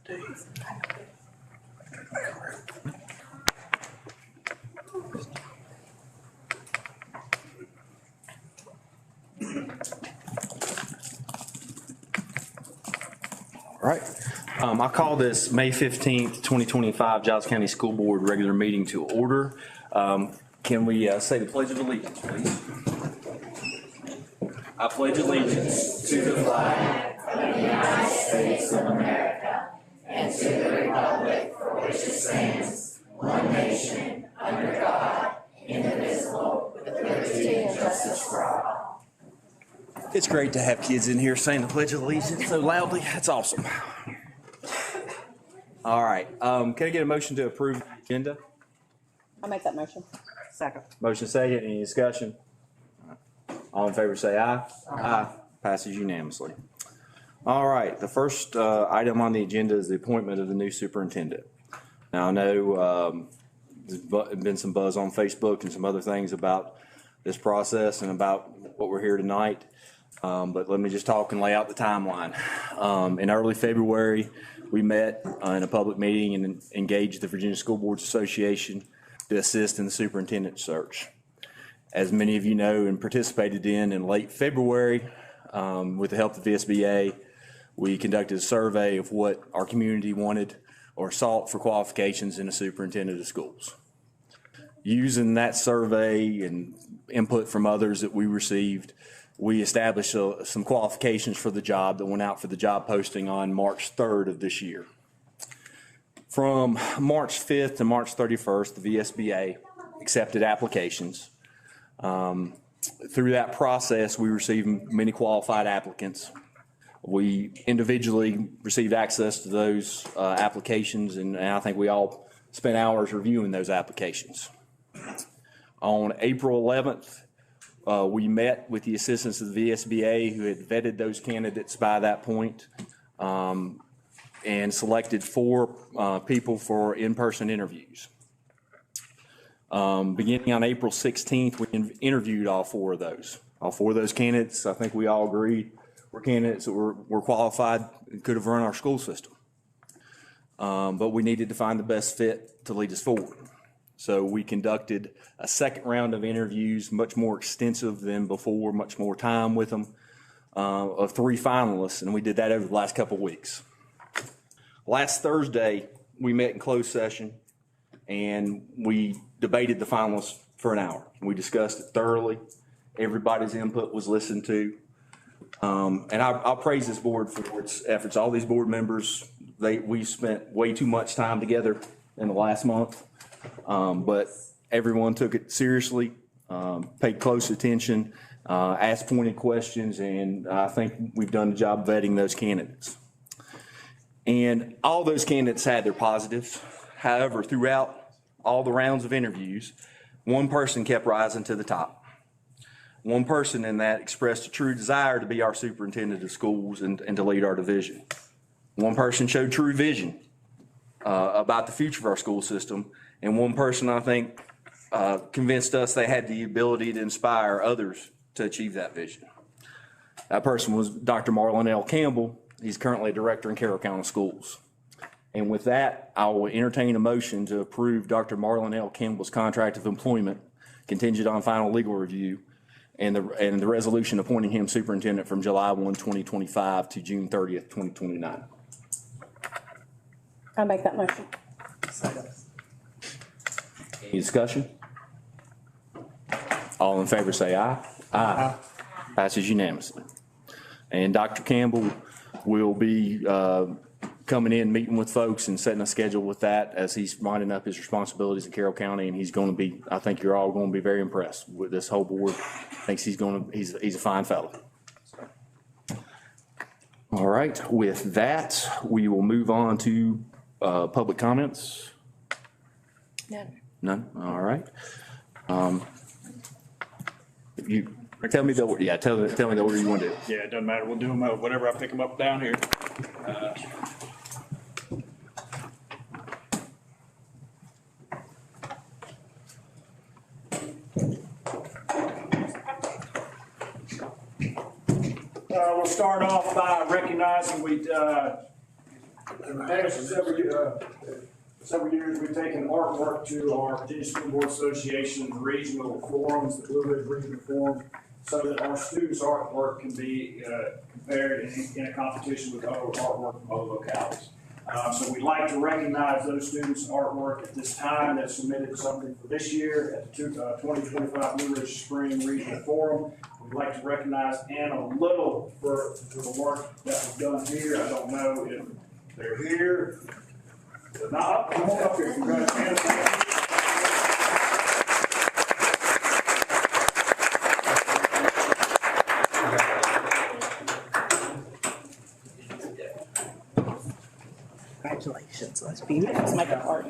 All right. I call this May 15th, 2025 Giles County School Board regular meeting to order. Can we say the Pledge of Allegiance, please? I pledge allegiance to the flag of the United States of America and to the republic for which it stands, one nation, under God, indivisible, with liberty and justice for all. It's great to have kids in here saying the Pledge of Allegiance so loudly. That's awesome. All right. Can I get a motion to approve the agenda? I'll make that motion. Second. Motion second. Any discussion? All in favor say aye. Aye. Passes unanimously. All right. The first item on the agenda is the appointment of the new superintendent. Now, I know there's been some buzz on Facebook and some other things about this process and about what we're here tonight. But let me just talk and lay out the timeline. In early February, we met in a public meeting and engaged the Virginia School Boards Association to assist in the superintendent search. As many of you know and participated in late February, with the help of the VSBA, we conducted a survey of what our community wanted or sought for qualifications in a superintendent of schools. Using that survey and input from others that we received, we established some qualifications for the job that went out for the job posting on March 3rd of this year. From March 5th to March 31st, the VSBA accepted applications. Through that process, we received many qualified applicants. We individually received access to those applications, and I think we all spent hours reviewing those applications. On April 11th, we met with the assistants of the VSBA who had vetted those candidates by that point, and selected 4 people for in-person interviews. Beginning on April 16th, we interviewed all 4 of those. All 4 of those candidates, I think we all agreed, were candidates that were qualified and could have run our school system. But we needed to find the best fit to lead us forward. So we conducted a second round of interviews, much more extensive than before, much more time with them, of 3 finalists, and we did that over the last couple of weeks. Last Thursday, we met in closed session, and we debated the finalists for an hour. We discussed it thoroughly. Everybody's input was listened to. And I'll praise this board for its efforts. All these board members, we spent way too much time together in the last month. But everyone took it seriously, paid close attention, asked pointed questions, and I think we've done the job vetting those candidates. And all those candidates had their positives. However, throughout all the rounds of interviews, one person kept rising to the top. One person in that expressed a true desire to be our superintendent of schools and to lead our division. One person showed true vision about the future of our school system. And one person, I think, convinced us they had the ability to inspire others to achieve that vision. That person was Dr. Marlon L. Campbell. He's currently a director in Carroll County Schools. And with that, I will entertain a motion to approve Dr. Marlon L. Campbell's contract of employment contingent on final legal review and the resolution appointing him superintendent from July 1, 2025 to June 30th, 2029. I'll make that motion. Second. Any discussion? All in favor say aye. Aye. Passes unanimously. And Dr. Campbell will be coming in, meeting with folks and setting a schedule with that as he's winding up his responsibilities in Carroll County. And he's going to be, I think you're all going to be very impressed with this whole board. Thinks he's a fine fellow. All right, with that, we will move on to public comments. None? All right. You tell me the order. Yeah, tell me the order you want to do. Yeah, it doesn't matter. We'll do them whatever I pick them up down here. We'll start off by recognizing In the past several years, we've taken artwork to our Virginia School Board Association regional forums, the Blue Ridge Regional Forum, so that our students' artwork can be compared in a competition with other artwork from other localities. So we'd like to recognize those students' artwork at this time that submitted something for this year at the 2025 Blue Ridge Spring Regional Forum. We'd like to recognize Anna Little for the work that was done here. I don't know if they're here. If not, come on up here. Congratulations. Congratulations, that's beautiful. Let's make it hard.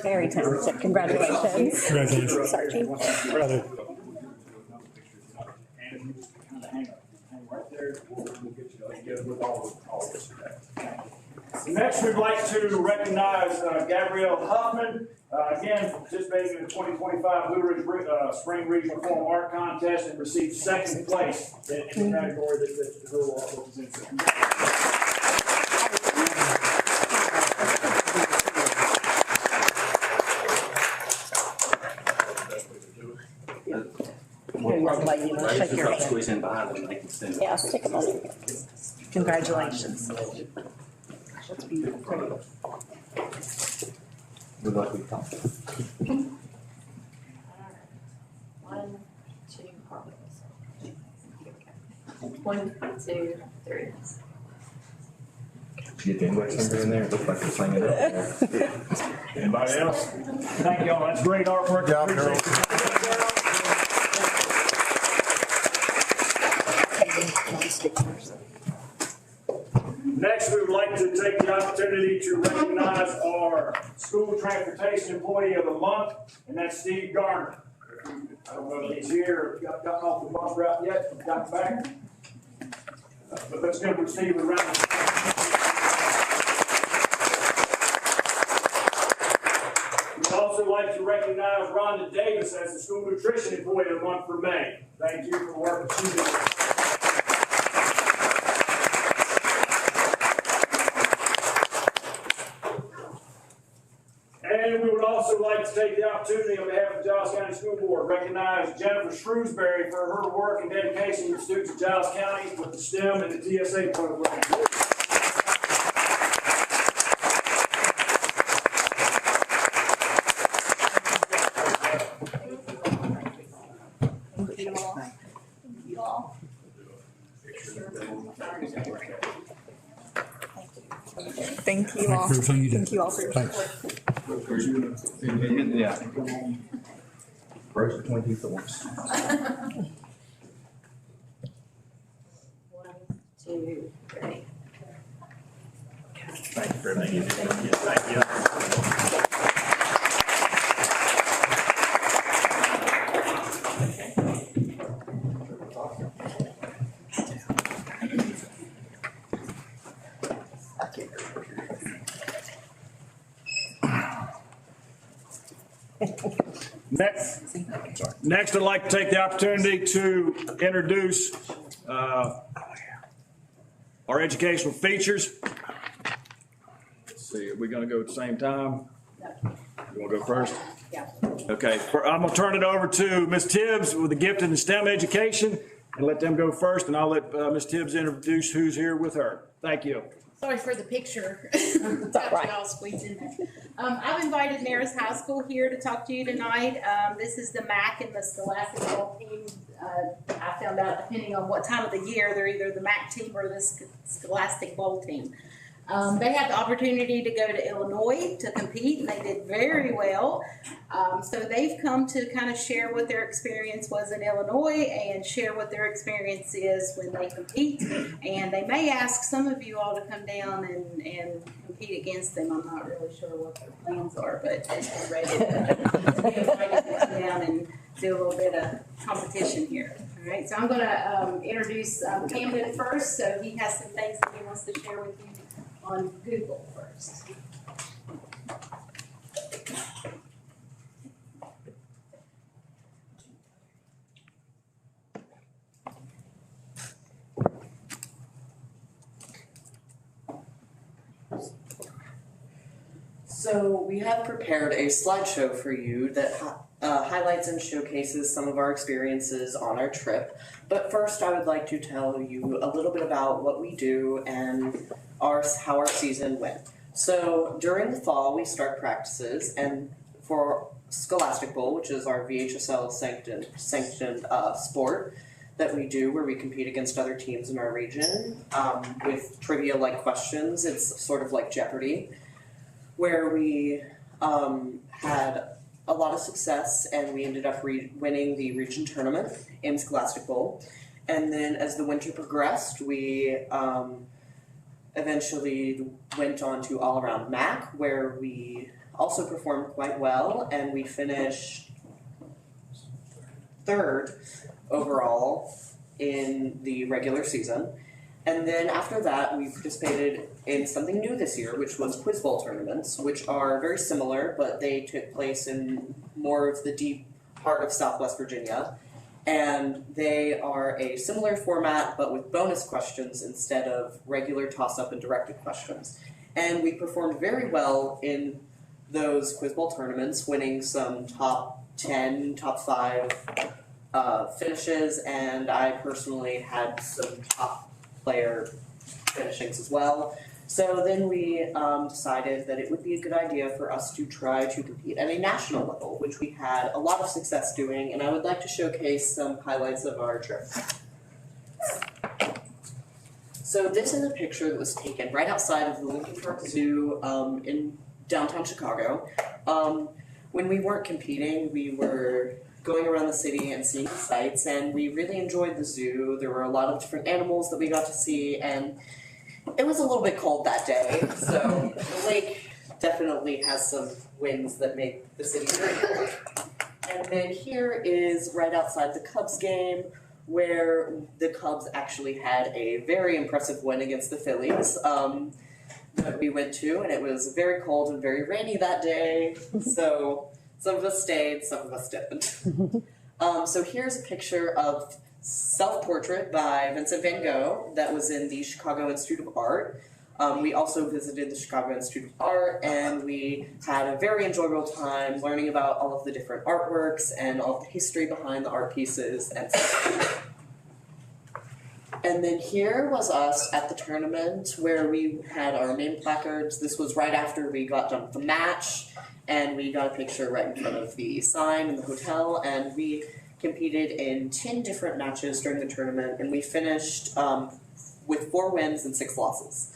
Very talented. Congratulations. Congratulations. Sorry, Chief. Brother. Next, we'd like to recognize Gabrielle Huffman, again, participating in the 2025 Blue Ridge Spring Regional Forum Art Contest and received second place in the category that her artwork was in. Here, young lady, let's shake your hand. Squeeze in behind them and they can stand. Yeah, stick them on. Congratulations. That's beautiful. We'd like to talk. One, two, harmonies. One, two, three. Get the index finger in there, it looks like they're playing it up there. Anybody else? Thank y'all, that's great artwork. Good job, girl. Next, we would like to take the opportunity to recognize our school transportation employee of the month, and that's Steve Garner. I don't know if he's here or gotten off the bus route yet, got back. But let's give Steve a round of applause. We'd also like to recognize Rhonda Davis as the school nutrition employee of the month for May. Thank you for the work that you did. And we would also like to take the opportunity on behalf of the Giles County School Board, recognize Jennifer Shrewsbury for her work and dedication to students of Giles County with the STEM and the TSA program. Thank you all. Thank you for everything you did. Thank you all for your Thanks. support. Yeah. First between two thorns. One, two, three. Thank you for everything you did. Thank you. Next, I'd like to take the opportunity to introduce our educational features. Let's see, are we going to go at the same time? You want to go first? Yeah. Okay, I'm going to turn it over to Ms. Tibbs with the gifted in STEM education and let them go first, and I'll let Ms. Tibbs introduce who's here with her. Thank you. Sorry for the picture. all right. I'll squeeze in there. I've invited Naris High School here to talk to you tonight. This is the MAC and the Scholastic Ball team. I found out depending on what time of the year, they're either the MAC team or the Scholastic Bowl team. They had the opportunity to go to Illinois to compete, and they did very well. So they've come to kind of share what their experience was in Illinois and share what their experience is when they compete. And they may ask some of you all to come down and compete against them. I'm not really sure what their plans are, but they're ready to come down and do a little bit of competition here. All right, so I'm going to introduce Camden first. So he has some things that he wants to share with you on Google first. So we have prepared a slideshow for you that highlights and showcases some of our experiences on our trip. But first, I would like to tell you a little bit about what we do and how our season went. So during the fall, we start practices, and for Scholastic Bowl, which is our VHSL sanctioned sport that we do, where we compete against other teams in our region with trivia-like questions. It's sort of like Jeopardy, where we had a lot of success, and we ended up winning the region tournament in Scholastic Bowl. And then as the winter progressed, we eventually went on to All Around MAC, where we also performed quite well, and we finished third overall in the regular season. And then after that, we participated in something new this year, which was Quiz Bowl tournaments, which are very similar, but they took place in more of the deep heart of Southwest Virginia. And they are a similar format, but with bonus questions instead of regular toss-up and directed questions. And we performed very well in those Quiz Bowl tournaments, winning some top 10, top 5 finishes, and I personally had some top player finishings as well. So then we decided that it would be a good idea for us to try to compete at a national level, which we had a lot of success doing, and I would like to showcase some highlights of our trip. So this is a picture that was taken right outside of the Lincoln Park Zoo in downtown Chicago. When we weren't competing, we were going around the city and seeing the sights, and we really enjoyed the zoo. There were a lot of different animals that we got to see, and it was a little bit cold that day, so the lake definitely has some winds that make the city very cold. And then here is right outside the Cubs game, where the Cubs actually had a very impressive win against the Phillies that we went to, and it was very cold and very rainy that day, so some of us stayed, some of us didn't. So here's a picture of self-portrait by Vincent van Gogh that was in the Chicago Institute of Art. We also visited the Chicago Institute of Art, and we had a very enjoyable time learning about all of the different artworks and all of the history behind the art pieces and stuff. And then here was us at the tournament where we had our name placards. This was right after we got done with the match, and we got a picture right in front of the sign in the hotel, and we competed in 10 different matches during the tournament, and we finished with 4 wins and 6 losses.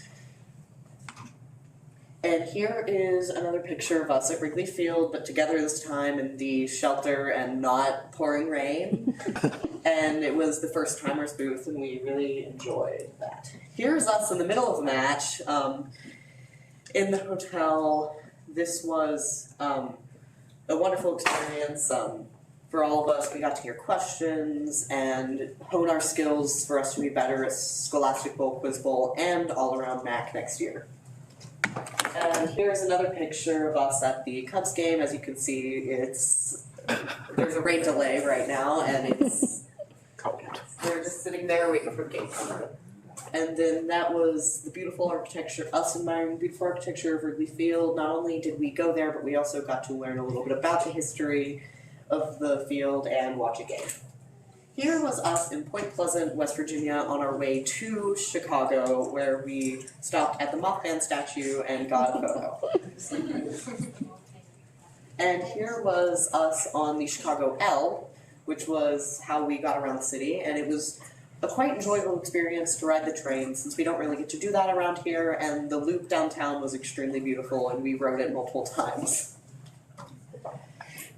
And here is another picture of us at Wrigley Field, but together this time in the shelter and not pouring rain. And it was the first timers booth, and we really enjoyed that. Here's us in the middle of a match in the hotel. This was a wonderful experience for all of us. We got to hear questions and hone our skills for us to be better at Scholastic Bowl, Quiz Bowl, and All Around MAC next year. And here's another picture of us at the Cubs game. As you can see, there's a rain delay right now, and we're just sitting there waiting for the game to start. And then that was the beautiful architecture, us admiring the beautiful architecture of Wrigley Field. Not only did we go there, but we also got to learn a little bit about the history of the field and watch a game. Here was us in Point Pleasant, West Virginia, on our way to Chicago, where we stopped at the Mothman statue and got a photo. And here was us on the Chicago L, which was how we got around the city, and it was a quite enjoyable experience to ride the train, since we don't really get to do that around here, and the loop downtown was extremely beautiful, and we rode it multiple times.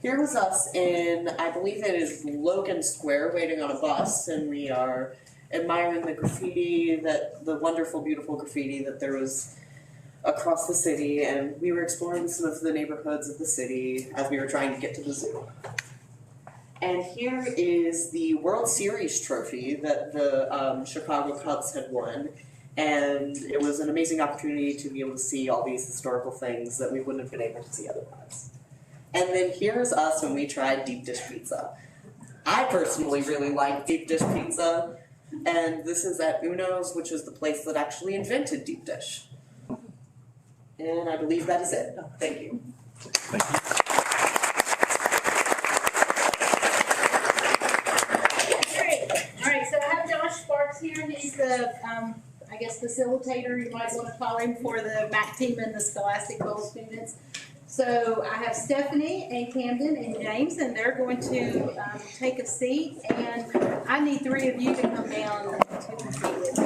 Here was us in, I believe it is Logan Square, waiting on a bus, and we are admiring the graffiti, the wonderful, beautiful graffiti that there was across the city, and we were exploring some of the neighborhoods of the city as we were trying to get to the zoo. And here is the World Series trophy that the Chicago Cubs had won, and it was an amazing opportunity to be able to see all these historical things that we wouldn't have been able to see otherwise. And then here's us when we tried deep dish pizza. I personally really like deep dish pizza, and this is at Uno's, which is the place that actually invented deep dish. And I believe that is it. Thank you. All right, so I have Josh Sparks here. He's the, I guess, facilitator, you might want to call him, for the MAC team and the Scholastic Bowl students. So I have Stephanie and Camden and James, and they're going to take a seat, and I need 3 of you to come down to the seat with me.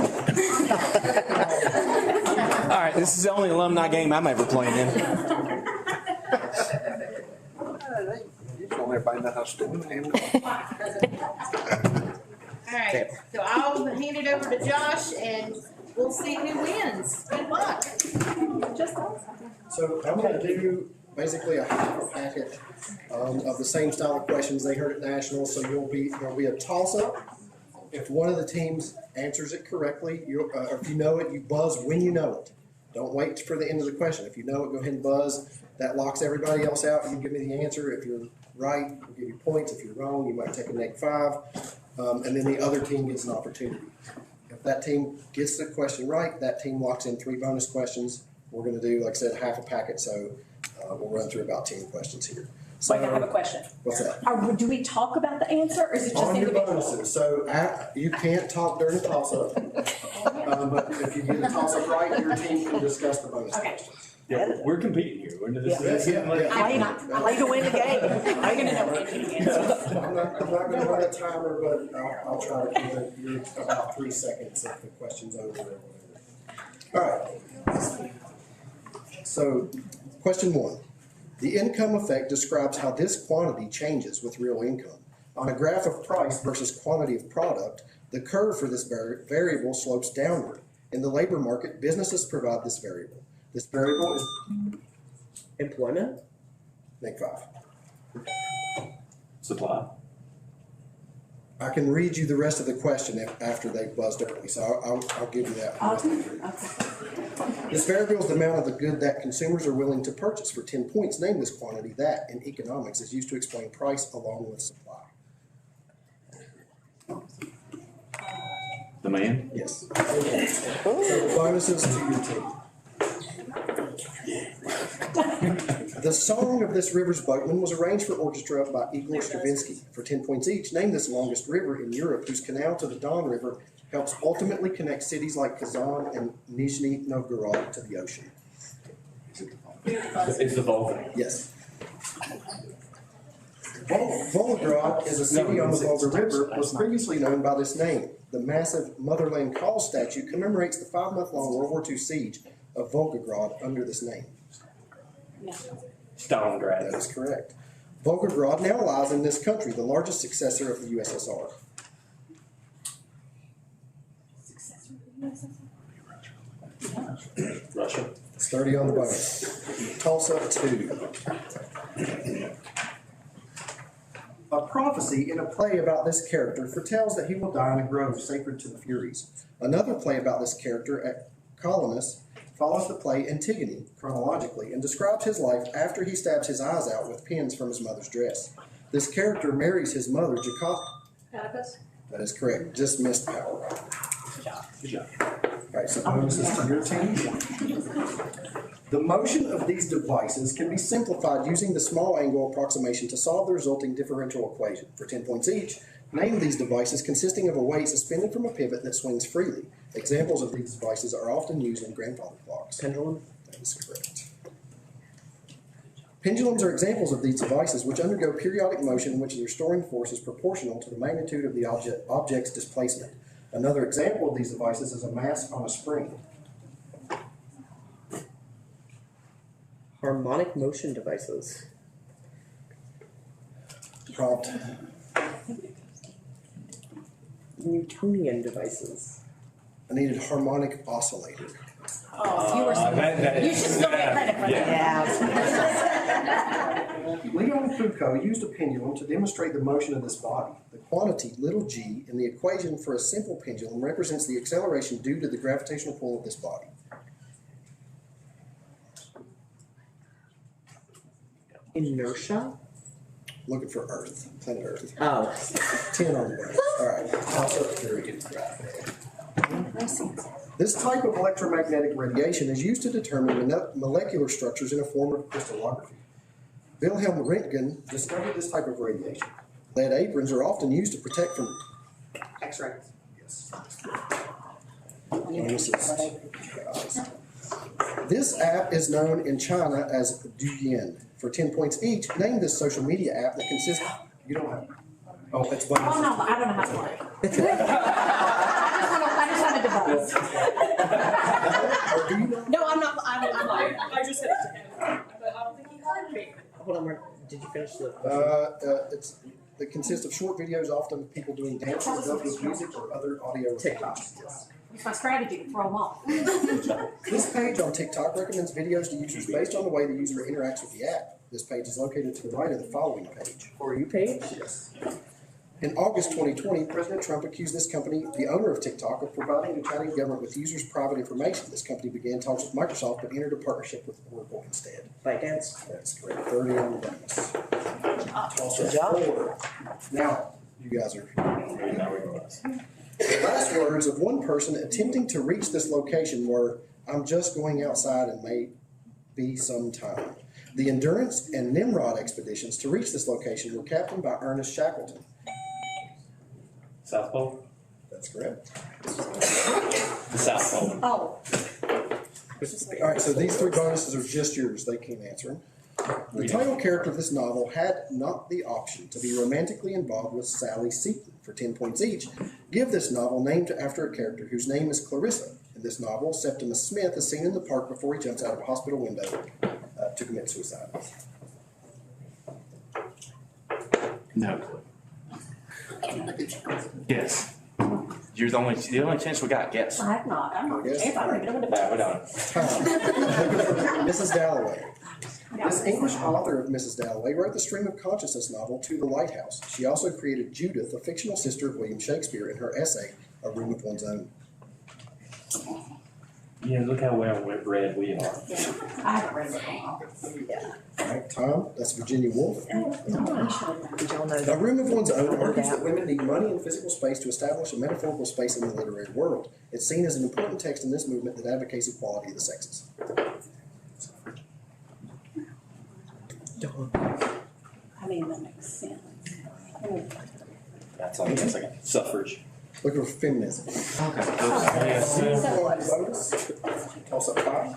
All right, this is the only alumni game I'm ever playing in. You don't everybody know how stupid I am. All right, so I'll hand it over to Josh, and we'll see who wins. Good luck. So I'm gonna do basically a half a packet of the same style of questions they heard at National, so there'll be a toss-up. If one of the teams answers it correctly, if you know it, you buzz when you know it. Don't wait for the end of the question. If you know it, go ahead and buzz. That locks everybody else out. You give me the answer. If you're right, we'll give you points. If you're wrong, you might take a -5. And then the other team gets an opportunity. If that team gets the question right, that team locks in 3 bonus questions. We're gonna do, like I said, half a packet, so we'll run through about 10 questions here. So, Wait, I have a question. what's that? Do we talk about the answer, or is it just On your individual? bonuses, so you can't talk during the toss-up. But if you get the toss-up right, your team can discuss the bonus Okay. questions. Yeah, we're competing here. I play to win the game. I'm gonna know when to answer. I'm not gonna run a timer, but I'll try to keep it, you're about 3 seconds if the question's over or whatever. All right. So, question 1. The income effect describes how this quantity changes with real income. On a graph of price versus quantity of product, the curve for this variable slopes downward. In the labor market, businesses provide this variable. This variable is Employment? -5. Supply. I can read you the rest of the question after they've buzzed early, so I'll give you that. This variable is the amount of the good that consumers are willing to purchase. For 10 points, name this quantity that, in economics, is used to explain price along with supply. Demand. Yes. So bonuses to your team. The song of this river's boatman was arranged for orchestra by Igor Stravinsky. For 10 points each, name this longest river in Europe whose canal to the Don River helps ultimately connect cities like Kazan and Nizhny Novgorod to the ocean. It's the Volga. Yes. Volgograd is a city on the Volga River, was previously known by this name. The massive Motherland Call statue commemorates the 5-month-long World War II siege of Volgograd under this name. Stalingrad. That is correct. Volgograd now lies in this country, the largest successor of the USSR. Russia. It's 30 on the bonus. Toss up 2. A prophecy in a play about this character foretells that he will die in a grove sacred to the Furies. Another play about this character at Colonus follows the play Antigone chronologically and describes his life after he stabs his eyes out with pins from his mother's dress. This character marries his mother, Oedipus? That is correct. Just missed power. Good job. All right, so bonuses to your team. The motion of these devices can be simplified using the small angle approximation to solve the resulting differential equation. For 10 points each, name these devices consisting of a weight suspended from a pivot that swings freely. Examples of these devices are often used in grandfather clocks. Pendulum? That is correct. Pendulums are examples of these devices which undergo periodic motion in which the restoring force is proportional to the magnitude of the object's displacement. Another example of these devices is a mass on a spring. Harmonic motion devices. Prompt. Newtonian devices. I needed harmonic oscillator. Oh, you were so, you should still get credit for that. Leon Foucault used a pendulum to demonstrate the motion of this body. The quantity, little g, in the equation for a simple pendulum represents the acceleration due to the gravitational pull of this body. Inertia? Looking for Earth, planet Earth. Oh. 10 on the bonus. All right, toss up period. This type of electromagnetic radiation is used to determine molecular structures in a form of crystallography. Wilhelm Röntgen discovered this type of radiation. Lead aprons are often used to protect from X-rays. Yes. This app is known in China as Douyin. For 10 points each, name this social media app that consists. You don't have. Oh, it's Oh, no, I don't know how to play. I just wanted to buzz. Or do you know? No, I'm not, I just said it to him, but I don't think he heard me. Hold on, did you finish the? It consists of short videos, often of people doing dances, dubbed with music or other audio. TikToks. Yes. It's my strategy to throw them off. This page on TikTok recommends videos to users based on the way the user interacts with the app. This page is located to the right of the following page. For you page? Yes. In August 2020, President Trump accused this company, the owner of TikTok, of providing the Chinese government with users' private information. This company began talks with Microsoft but entered a partnership with Oracle instead. ByteDance. That's correct. 30 on the bonus. Good job. 4. Now, you guys are. The last words of one person attempting to reach this location were, "I'm just going outside and may be some time." The Endurance and Nimrod expeditions to reach this location were captained by Ernest Shackleton. South Pole? That's correct. The South Pole. Oh. All right, so these 3 bonuses are just yours. They can't answer them. The title character of this novel had not the option to be romantically involved with Sally Seton. For 10 points each, give this novel named after a character whose name is Clarissa. In this novel, Septimus Smith is seen in the park before he jumps out of a hospital window to commit suicide. No clue. Yes. You're the only chance we got. Guess. I have not, I'm not, Yes. I don't even know what to. No, we don't. Mrs. Dalloway. This English author of Mrs. Dalloway wrote the stream of consciousness novel To the Lighthouse. She also created Judith, a fictional sister of William Shakespeare, in her essay, A Room of One's Own. Yeah, look how well read we are. Yeah, I haven't read it all. All right, Tom, that's Virginia Woolf. Did y'all know A that? Room of One's Own argues that women need money and physical space to establish a metaphorical space in the literary world. It's seen as an important text in this movement that advocates equality of the sexes. I mean, that makes sense. That's all. That's like suffrage. Look for feminism. Bonus. Toss up 5.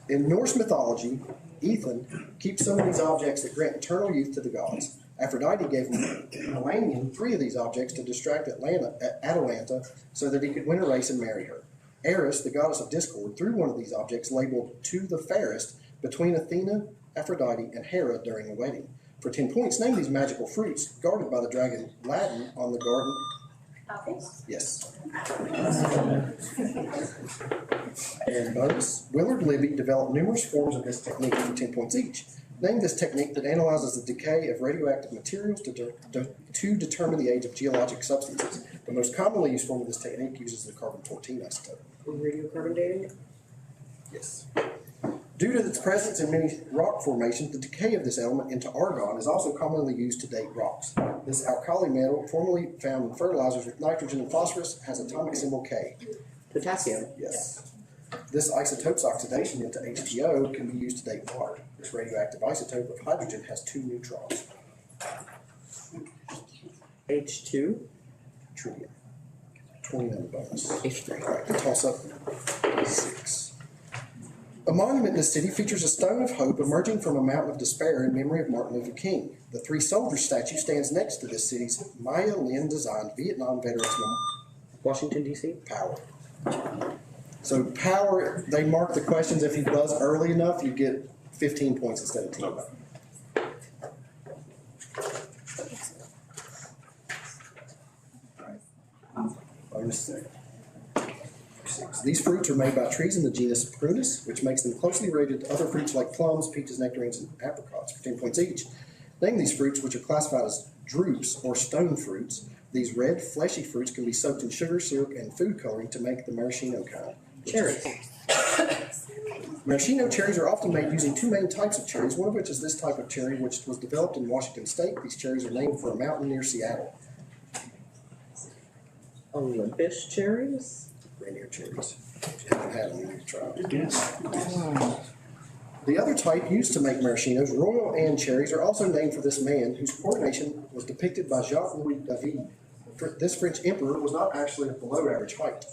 In Norse mythology, Ethan keeps some of these objects that grant eternal youth to the gods. Aphrodite gave Melanion 3 of these objects to distract Atalanta so that he could win a race and marry her. Eris, the goddess of discord, threw one of these objects labeled To the Fairest between Athena, Aphrodite, and Hera during a wedding. For 10 points, name these magical fruits guarded by the dragon Aladdin on the garden. Apples? Yes. And bonus, Willard Libby developed numerous forms of this technique for 10 points each. Name this technique that analyzes the decay of radioactive materials to determine the age of geologic substances. The most commonly used form of this technique uses the carbon-14 isotope. Radiocarbon dating? Yes. Due to its presence in many rock formations, the decay of this element into argon is also commonly used to date rocks. This alkali metal, formerly found in fertilizers with nitrogen and phosphorus, has atomic symbol K. Potassium. Yes. This isotope's oxidation into H2O can be used to date water. This radioactive isotope of hydrogen has 2 neutrons. H2. Tritium. 20 on the bonus. H3. All right, toss up 6. A monument in the city features a stone of hope emerging from a mountain of despair in memory of Martin Luther King. The 3 soldiers statue stands next to this city's Maya Lin-designed Vietnam Veterans Washington, D.C. Power. So power, they mark the questions. If you buzz early enough, you get 15 points instead of 10. Okay. Bonus 6. These fruits are made by trees in the genus Prunus, which makes them closely related to other fruits like plums, peaches, nectarines, and apricots for 10 points each. Name these fruits, which are classified as drupes or stone fruits. These red, fleshy fruits can be soaked in sugar, syrup, and food coloring to make the maraschino kind. Cherries. Maraschino cherries are often made using 2 main types of cherries, one of which is this type of cherry, which was developed in Washington State. These cherries are named for a mountain near Seattle. Olympus cherries. Rainier cherries. If you haven't had them, you need to try them. The other type used to make maraschinos, Royal Anne cherries, are also named for this man whose coronation was depicted by Jacques-Louis David. This French emperor was not actually of below average height.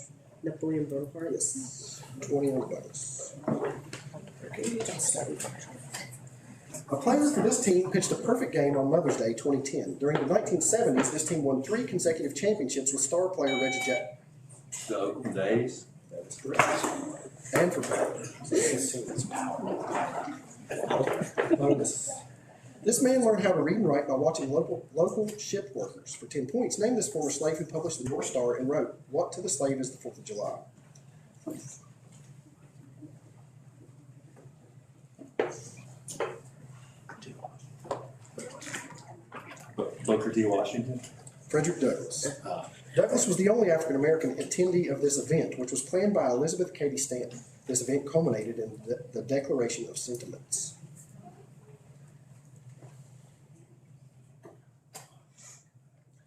Napoleon Bonaparte. Yes, 20 on the bonus. A player for this team pitched a perfect game on Mother's Day 2010. During the 1970s, this team won 3 consecutive championships with star player Reggie Jack. The Oakland A's. That is correct. And for power. So 15 is power. Bonus. This man learned how to read and write by watching local ship workers. For 10 points, name this former slave who published the North Star and wrote, "What to the slave is the 4th of July." Booker T. Washington. Frederick Douglass. Douglass was the only African American attendee of this event, which was planned by Elizabeth Cady Stanton. This event culminated in the Declaration of Sentiments.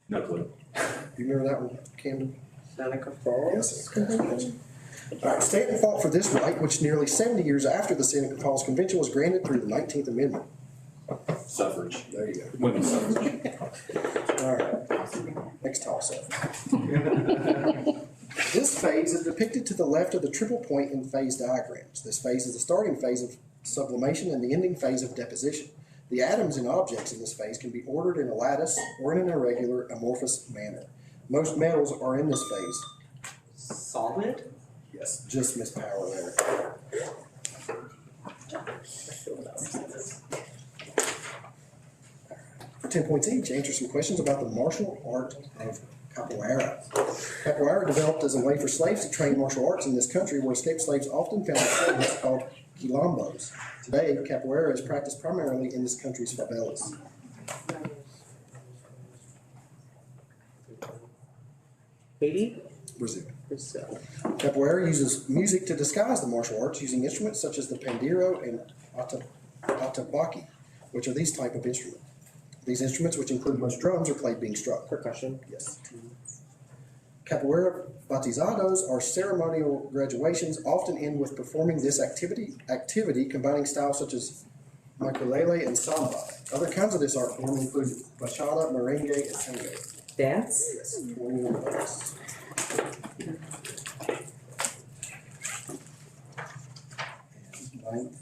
No clue. You remember that one, Camden? Seneca Falls. Yes. All right, Stanton fought for this right, which nearly 70 years after the Seneca Falls Convention was granted through the 19th Amendment. Suffrage. There you go. Women's suffrage. All right, next toss-up. This phase is depicted to the left of the triple point in phase diagrams. This phase is the starting phase of sublimation and the ending phase of deposition. The atoms and objects in this phase can be ordered in a lattice or in an irregular, amorphous manner. Most metals are in this phase. Solid. Yes, just missed power there. For 10 points each, answer some questions about the martial art of capoeira. Capoeira developed as a way for slaves to train martial arts in this country, where escaped slaves often found settlements called quilombos. Today, capoeira is practiced primarily in this country's favelas. Haiti. Brazil. Brazil. Capoeira uses music to disguise the martial arts, using instruments such as the pandeiro and atabaque, which are these type of instruments. These instruments, which include most drums, are played being struck. Percussion. Yes. Capoeira batizados are ceremonial graduations, often end with performing this activity combining styles such as ukulele and samba. Other kinds of this art form include bachata, merengue, and tango. Dance. Yes, 21 points. Ninth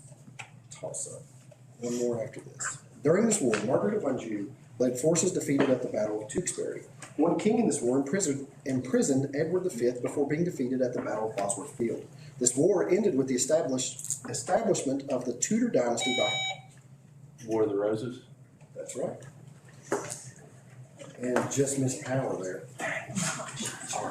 toss-up. One more after this. During this war, Margaret of Anjou led forces defeated at the Battle of Tewkesbury. One king in this war imprisoned Edward V before being defeated at the Battle of Bosworth Field. This war ended with the establishment of the Tudor dynasty by... War of the Roses. That's right. And just missed power there.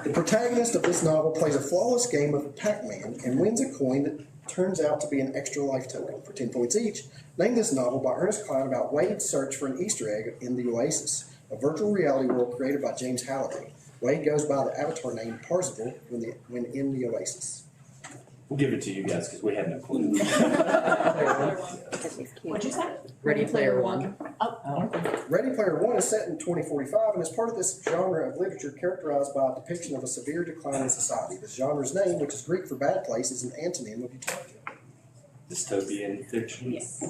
The protagonist of this novel plays a flawless game of Pac-Man and wins a coin that turns out to be an extra life token. For 10 points each, name this novel by Ernest Cline about Wade's search for an Easter egg in the Oasis, a virtual reality world created by James Halliday. Wade goes by the avatar name Parzival when in the Oasis. We'll give it to you guys because we had no clue. What'd you say? Ready Player One. Ready Player One is set in 2045 and is part of this genre of literature characterized by a depiction of a severe decline in society. This genre's name, which is Greek for bad place, is an antonym of utopia. Dystopian fiction. Yes.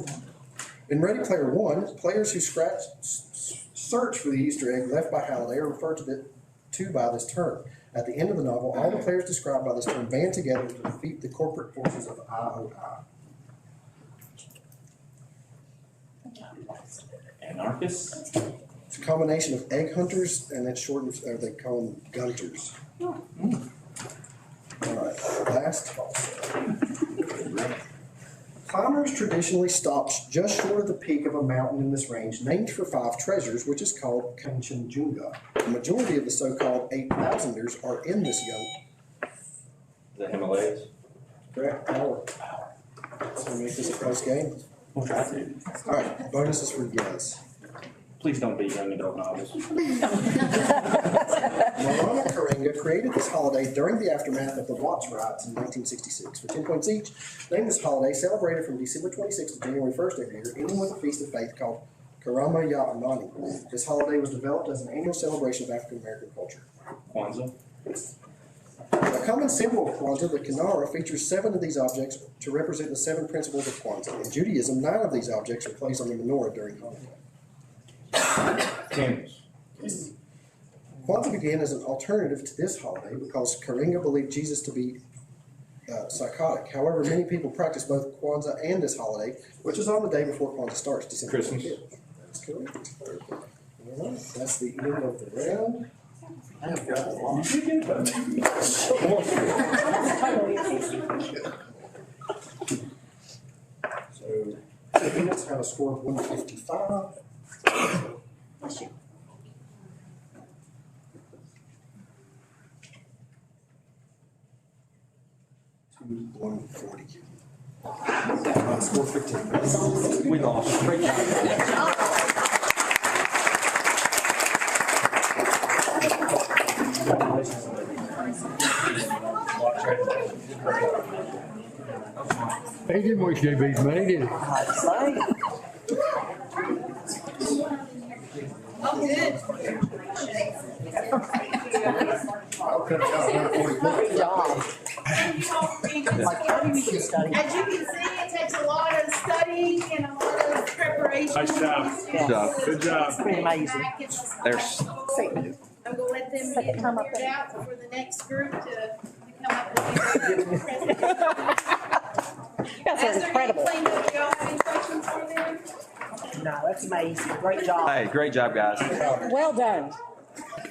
In Ready Player One, players who search for the Easter egg left by Halliday are referred to by this term. At the end of the novel, all the players described by this term band together to defeat the corporate forces of IOI. Anarchists. It's a combination of egg hunters and that's shortened, or they call them gunters. All right, last toss. Climbers traditionally stop just short of the peak of a mountain in this range, named for 5 treasures, which is called Kanchenjunga. The majority of the so-called 8,000ers are in this The Himalayas. correct power. So make this a close game. We'll try to. All right, bonuses for you guys. Please don't be young adult novels. Marana Karenga created this holiday during the aftermath of the Watts riots in 1966. For 10 points each, name this holiday celebrated from December 26th to January 1st every year, ending with a feast of faith called Karama Ya Amani. This holiday was developed as an annual celebration of African American culture. Kwanzaa. A common symbol of Kwanzaa, the Kinara, features 7 of these objects to represent the 7 principles of Kwanzaa. In Judaism, 9 of these objects are placed on the menorah during Hanukkah. Candles. Kwanzaa began as an alternative to this holiday because Karinga believed Jesus to be psychotic. However, many people practice both Kwanzaa and this holiday, which is on the day before Kwanzaa starts, December Christmas. 25th. That's correct. All right, that's the end of the round. So, Phoenix had a score of 155. 140. Score 15. We lost. Great job. He didn't wish JB's money, did he? I'd say. Oh, good. Good job. Like, how do you get study? As you can see, it takes a lot of studying and a lot of preparation. Nice job. Yeah. Good job. It's pretty amazing. There's, I'm gonna let them get figured out for the next group to come up with their presentation. You guys are incredible. As they're getting cleaned up, y'all have any questions for them? No, that's amazing. Great job. hey, great job, guys. Well done.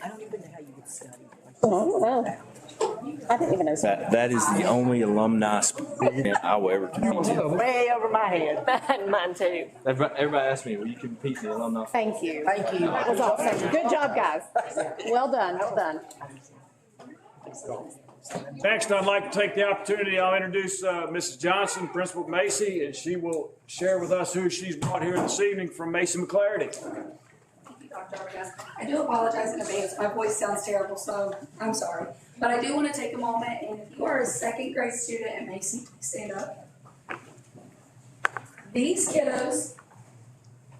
I don't even know how you get study. Oh, I didn't even know. That is the only alumni event I will ever compete in. Way over my head. Mine too. Everybody asks me, will you compete in the alumni? Thank you. Thank you. That was awesome. Good job, guys. Well done. Well done. Next, I'd like to take the opportunity, I'll introduce Mrs. Johnson, Principal Macy, and she will share with us who she's brought here this evening from Macy McClarity. Dr. Arbogast. I do apologize in advance. My voice sounds terrible, so I'm sorry. But I do want to take a moment, and if you are a second grade student at Macy, please stand up. These kiddos,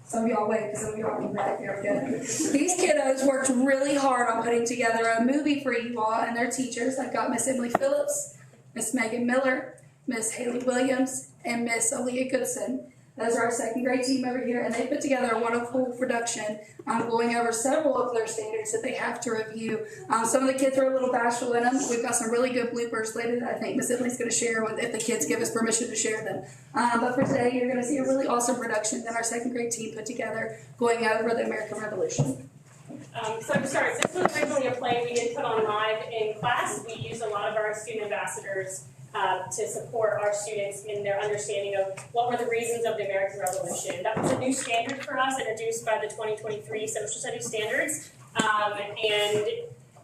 some of y'all wait because some of y'all come back. There we go. These kiddos worked really hard on putting together a movie for you all and their teachers. I've got Miss Emily Phillips, Miss Megan Miller, Miss Haley Williams, and Miss Aaliyah Goodson. Those are our second grade team over here, and they put together a wonderful production going over several of their standards that they have to review. Some of the kids are a little bashful in them. We've got some really good bloopers later that I think Miss Emily's going to share with, if the kids give us permission to share them. But for today, you're going to see a really awesome production that our second grade team put together going over the American Revolution. So to start, this was originally a play we did put on live in class. We used a lot of our student ambassadors to support our students in their understanding of what were the reasons of the American Revolution. That was a new standard for us, introduced by the 2023 Social Studies Standards, and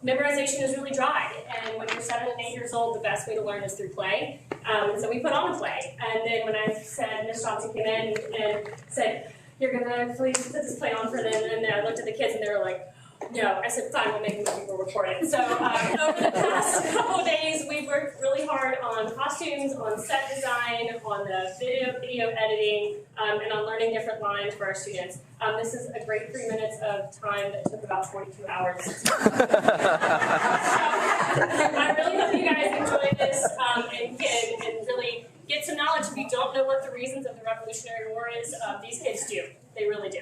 memorization is really dry. And when you're 7 and 8 years old, the best way to learn is through play. And so we put on a play. And then when I said, Ms. Johnson came in and said, "You're gonna please put this play on for them," and then I looked at the kids and they were like, "No." I said, "Fine, we'll make a movie, we'll record it." So over the past couple of days, we've worked really hard on costumes, on set design, on the video editing, and on learning different lines for our students. This is a great 3 minutes of time that took about 42 hours. So, I really hope you guys enjoy this and really get some knowledge. If you don't know what the reasons of the Revolutionary War is, these kids do. They really do.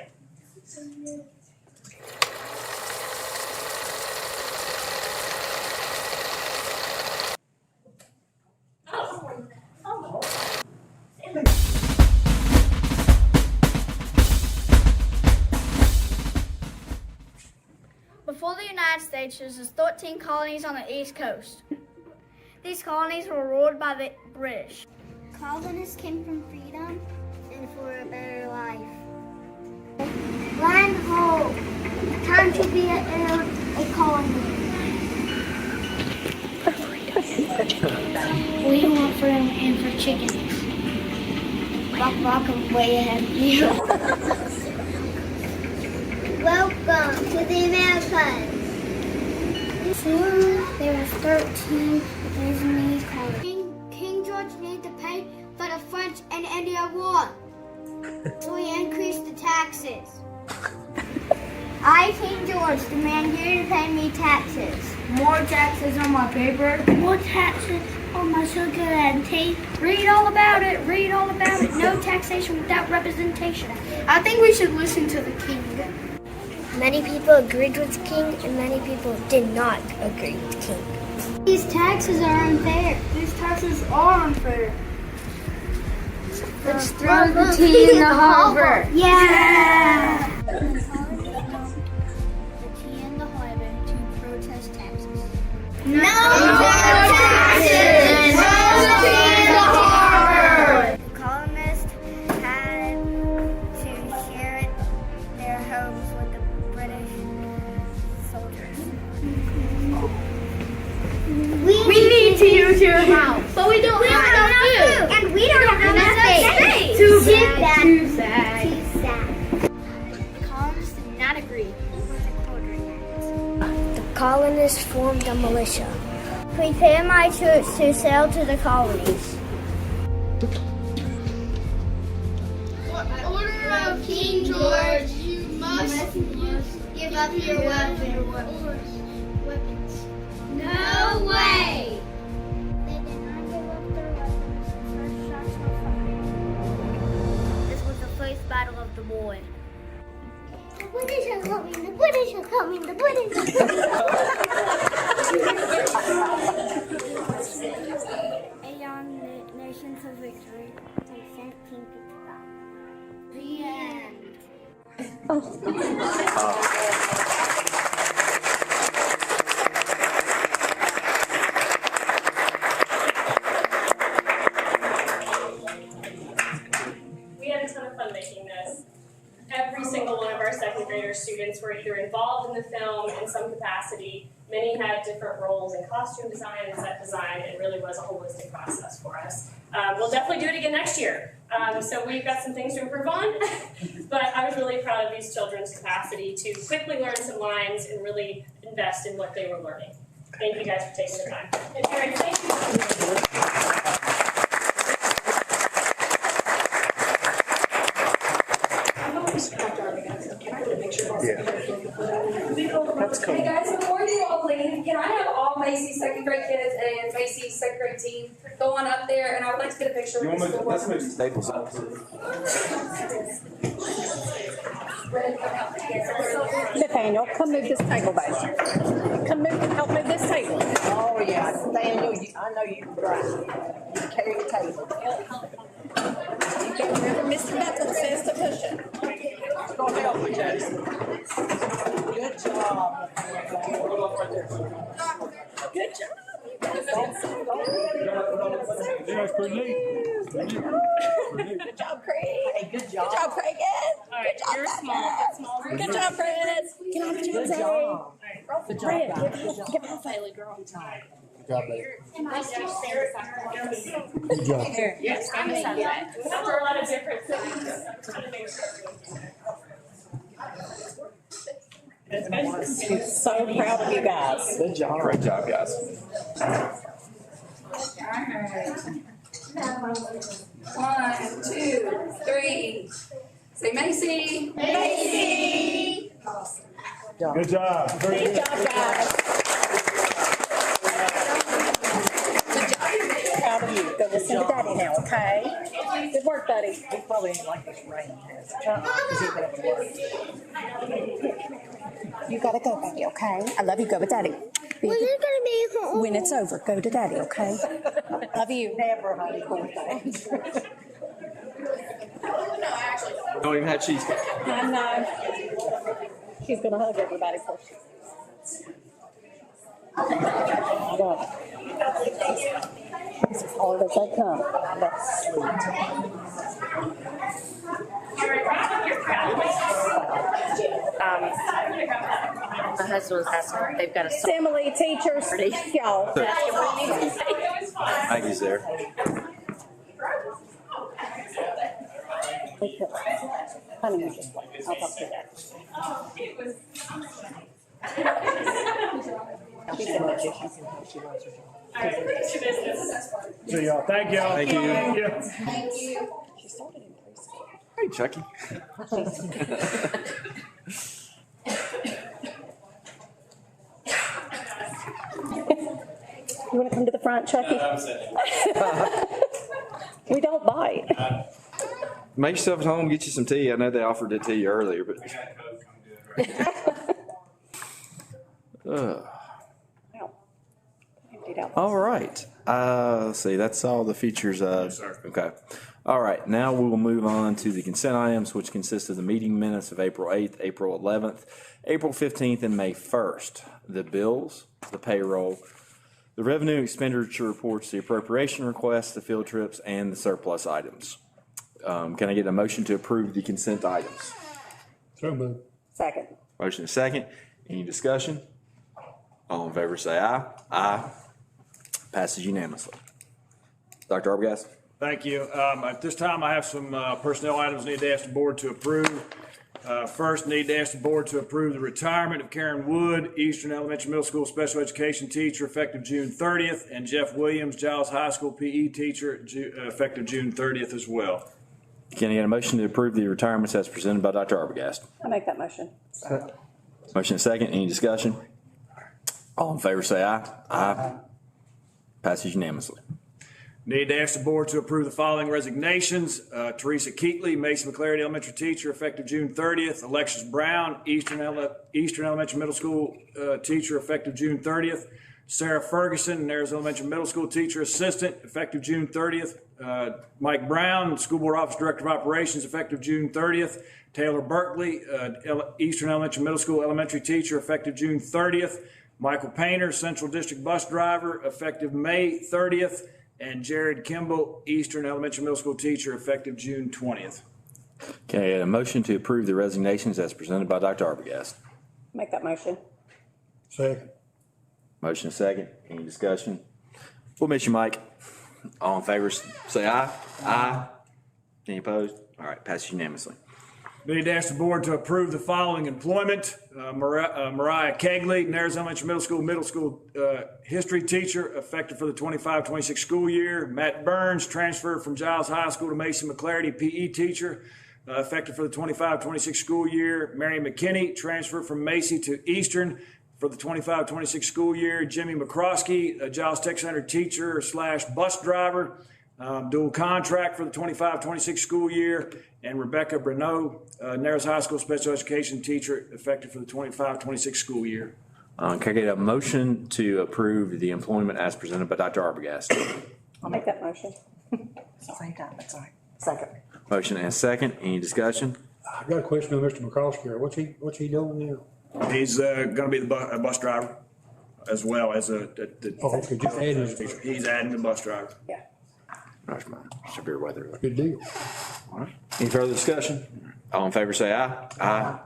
Before the United States, there was 13 colonies on the East Coast. These colonies were ruled by the British. Colonists came from freedom and for a better life. Land ho! Time to be a colony. We want for and for chickens. Rock, I'm way ahead of you. Welcome to the Americas. Before there were 13 Vietnamese colonies. King George needed to pay for the French and India War, so he increased the taxes. I, King George, demand you to pay me taxes. More taxes on my paper. More taxes on my sugar and tea. Read all about it. Read all about it. No taxation without representation. I think we should listen to the king. Many people agreed with the king, and many people did not agree with the king. These taxes are unfair. These taxes are unfair. Let's throw the tea in the harbor. Yeah! The tea in the harbor to protest taxes. No taxes! Throw the tea in the harbor! The colonists had to share their homes with the British soldiers. We need to use your house, but we don't have enough food, and we don't have enough space. Too bad. Too sad. Too sad. The colonists did not agree with the Quaker Act. The colonists formed a militia. Prepare my troops to sail to the colonies. Order of King George, you must give up your weapons. No way! They did not give up their weapons. First shots were fired. This was the first battle of the war. The British are coming, the British are coming, the British are coming. Aeon Nation for Victory. They sent King to stop. The end. We had a ton of fun making this. Every single one of our second grader students were either involved in the film in some capacity. Many had different roles in costume design and set design. It really was a holistic process for us. We'll definitely do it again next year. So we've got some things to improve on, but I was really proud of these children's capacity to quickly learn some lines and really invest in what they were learning. Thank you guys for taking the time. And Terry, thank you. That's cool. Hey guys, before you all leave, can I have all Macy's second grade kids and Macy's second grade team go on up there, and I would like to get a picture with the school. Let's move Staples up. Nathaniel, come move this table back. Help move this table. Oh, yeah. Nathaniel, I know you can drive. You can carry the table. Remember, Mr. Bethel says to push it. It's going to help you, Jess. Good job. Good job. That's pretty neat. Good job, Craig. Hey, good job. Good job, Craig. All right, you're small. Good job, Fred. Get on the Good job. Good job, guys. Give me a Bailey, girl. Good job, buddy. Good job. Yes, I'm excited. Those are a lot of different things. So proud of you guys. Good job. Great job, guys. One, two, three. Say Macy. Macy. Good job. Good job, guys. Proud of you. Go listen to Daddy now, okay? Good work, buddy. He probably ain't like this rain. You gotta go, baby, okay? I love you. Go with Daddy. When it's over, go to Daddy, okay? Love you. Never, honey, poor thing. Don't even have cheesecake. I know. She's gonna hug everybody for you. I got it. It's as hard as they come. That's sweet. My husband's asking, they've got a Assembly teachers, y'all. Maggie's there. Honey, you just wait. I'll talk to you later. She's a magician. She loves her job. All right, finish your business. See y'all. Thank y'all. Thank you. Thank you. She started in preschool. Hey, Chucky. You want to come to the front, Chucky? We don't bite. Make yourself at home, get you some tea. I know they offered it to you earlier, but. All right. Let's see, that's all the features of. Okay. All right, now we will move on to the consent items, which consist of the meeting minutes of April 8th, April 11th, April 15th, and May 1st. The bills, the payroll, the revenue expenditure reports, the appropriation requests, the field trips, and the surplus items. Can I get a motion to approve the consent items? So moved. Second. Motion is second. Any discussion? All in favor say aye. Aye. Passes unanimously. Dr. Arbogast? Thank you. At this time, I have some personnel items I need to ask the board to approve. First, need to ask the board to approve the retirement of Karen Wood, Eastern Elementary Middle School Special Education teacher, effective June 30th, and Jeff Williams, Giles High School PE teacher, effective June 30th as well. Can I get a motion to approve the retirements as presented by Dr. Arbogast? I make that motion. Motion is second. Any discussion? All in favor say aye. Aye. Passes unanimously. Need to ask the board to approve the following resignations. Teresa Keatley, Mason McClarity Elementary teacher, effective June 30th. Alexis Brown, Eastern Elementary Middle School teacher, effective June 30th. Sarah Ferguson, Nares Elementary Middle School teacher assistant, effective June 30th. Mike Brown, School Board Office Director of Operations, effective June 30th. Taylor Berkeley, Eastern Elementary Middle School elementary teacher, effective June 30th. Michael Painter, Central District bus driver, effective May 30th. And Jared Kimball, Eastern Elementary Middle School teacher, effective June 20th. Can I get a motion to approve the resignations as presented by Dr. Arbogast? Make that motion. Second. Motion is second. Any discussion? We'll miss you, Mike. All in favor say aye. Aye. Any opposed? All right, passes unanimously. Need to ask the board to approve the following employment. Mariah Kegley, Nares Elementary Middle School history teacher, effective for the 25-26 school year. Matt Burns, transfer from Giles High School to Mason McClarity, PE teacher, effective for the 25-26 school year. Mary McKinney, transfer from Macy to Eastern for the 25-26 school year. Jimmy McCroskey, Giles Tech Center teacher / bus driver, dual contract for the 25-26 school year. And Rebecca Bruneau, Nares High School special education teacher, effective for the 25-26 school year. Can I get a motion to approve the employment as presented by Dr. Arbogast? I'll make that motion. Same time, that's all right. Second. Motion and second. Any discussion? I got a question on Mr. McCroskey. What's he doing now? He's going to be the bus driver as well as Okay, just adding. teacher. He's adding the bus driver. Yeah. Gosh, man, severe weather. Good deal. All right. Any further discussion? All in favor say aye. Aye.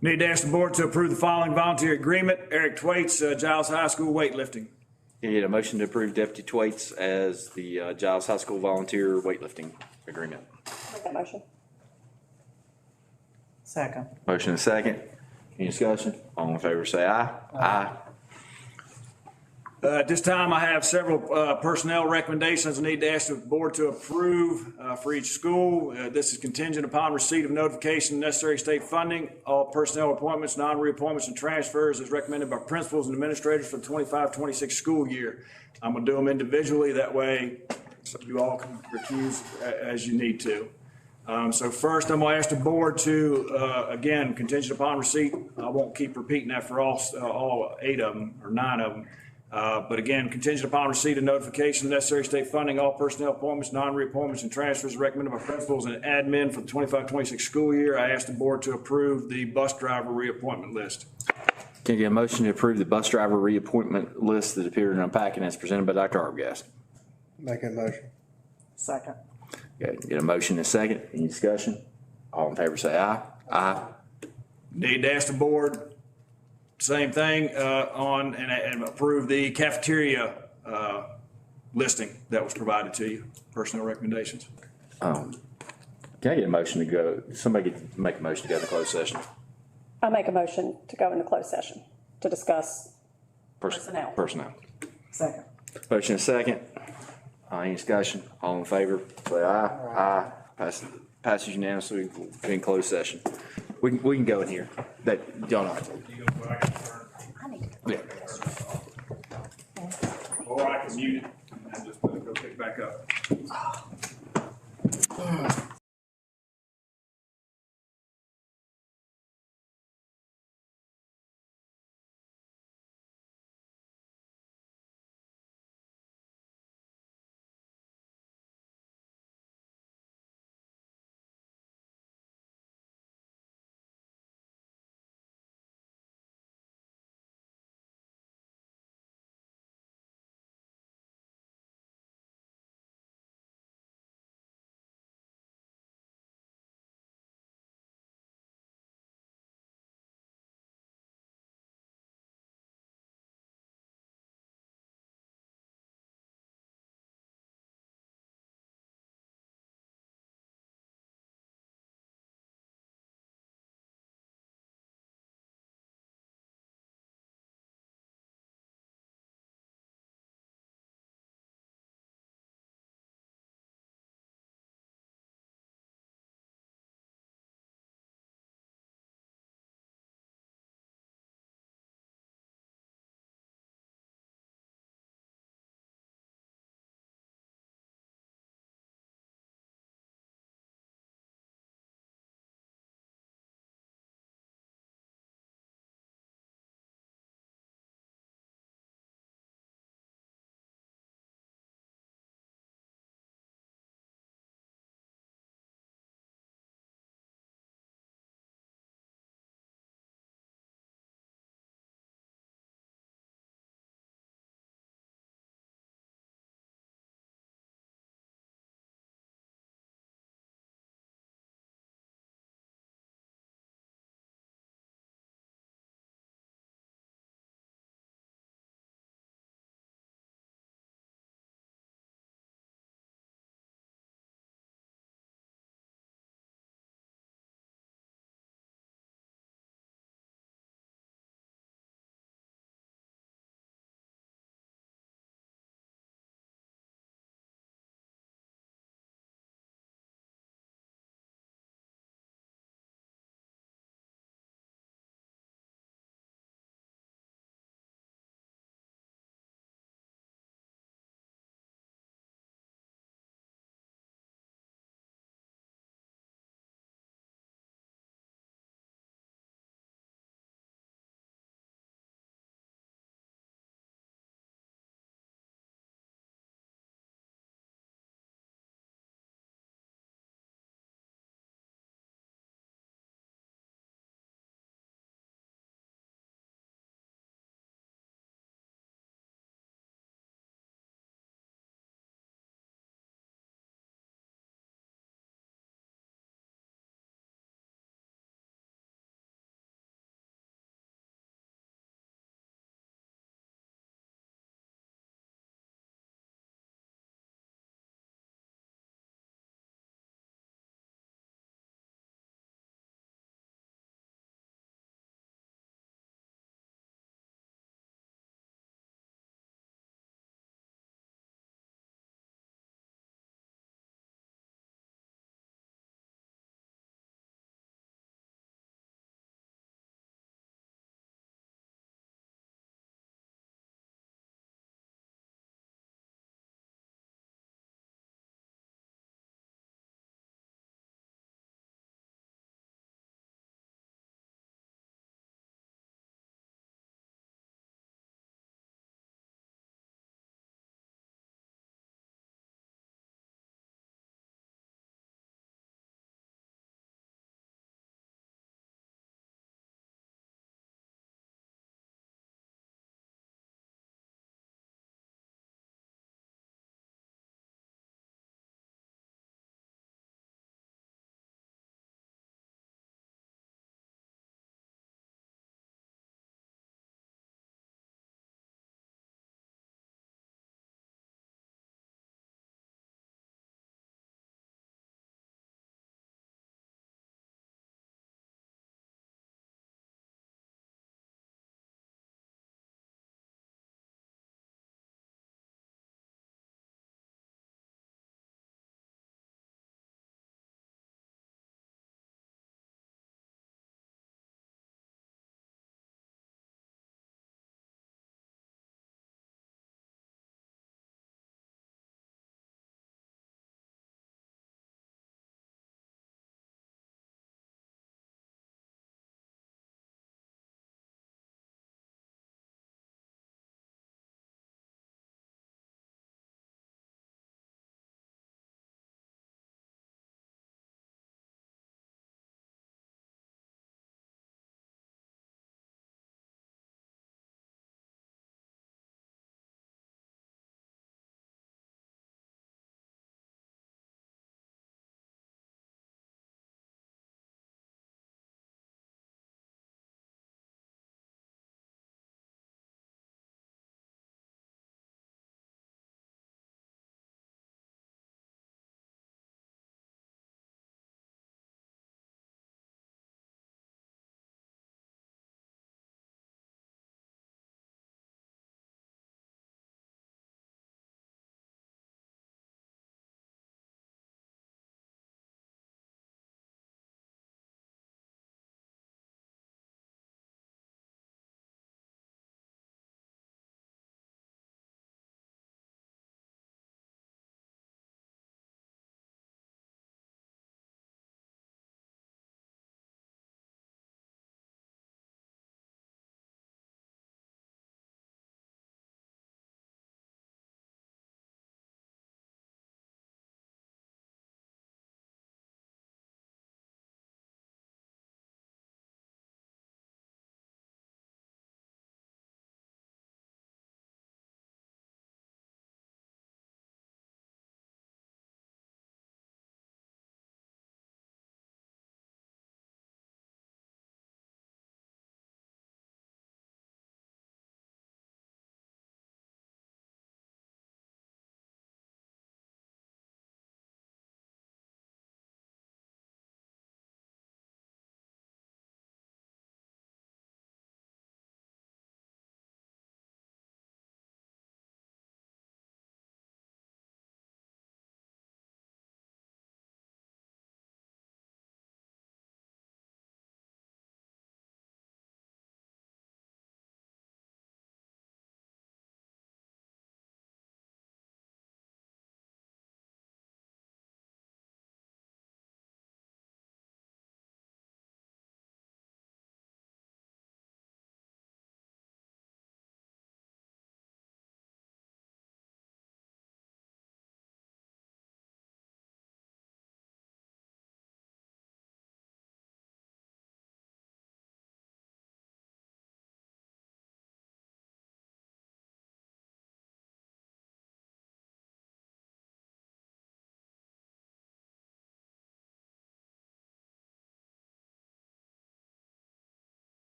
Need to ask the board to approve the following volunteer agreement. Eric Twaits, Giles High School weightlifting. Can you get a motion to approve Deputy Twaits as the Giles High School volunteer weightlifting agreement? Make that motion. Second. Motion is second. Any discussion? All in favor say aye. Aye. At this time, I have several personnel recommendations I need to ask the board to approve for each school. This is contingent upon receipt of notification of necessary state funding. All personnel appointments, non-reappointments, and transfers as recommended by principals and administrators for the 25-26 school year. I'm going to do them individually. That way, you all can recuse as you need to. So first, I'm going to ask the board to, again, contingent upon receipt. I won't keep repeating that for all 8 of them or 9 of them. But again, contingent upon receipt of notification of necessary state funding, all personnel appointments, non-reappointments, and transfers recommended by principals and admin for the 25-26 school year. I ask the board to approve the bus driver reappointment list. Can I get a motion to approve the bus driver reappointment list that appeared in our packet as presented by Dr. Arbogast? Make that motion. Second. Get a motion and a second. Any discussion? All in favor say aye. Aye. Need to ask the board, same thing, and approve the cafeteria listing that was provided to you, personnel recommendations. Can I get a motion to go, somebody make a motion to go into closed session? I make a motion to go into closed session to discuss personnel. Personnel. Second. Motion and second. Any discussion? All in favor, say aye. Aye. Passes unanimously in closed session. We can go in here. That, y'all know. Yeah. Or I can mute it and just go pick back up.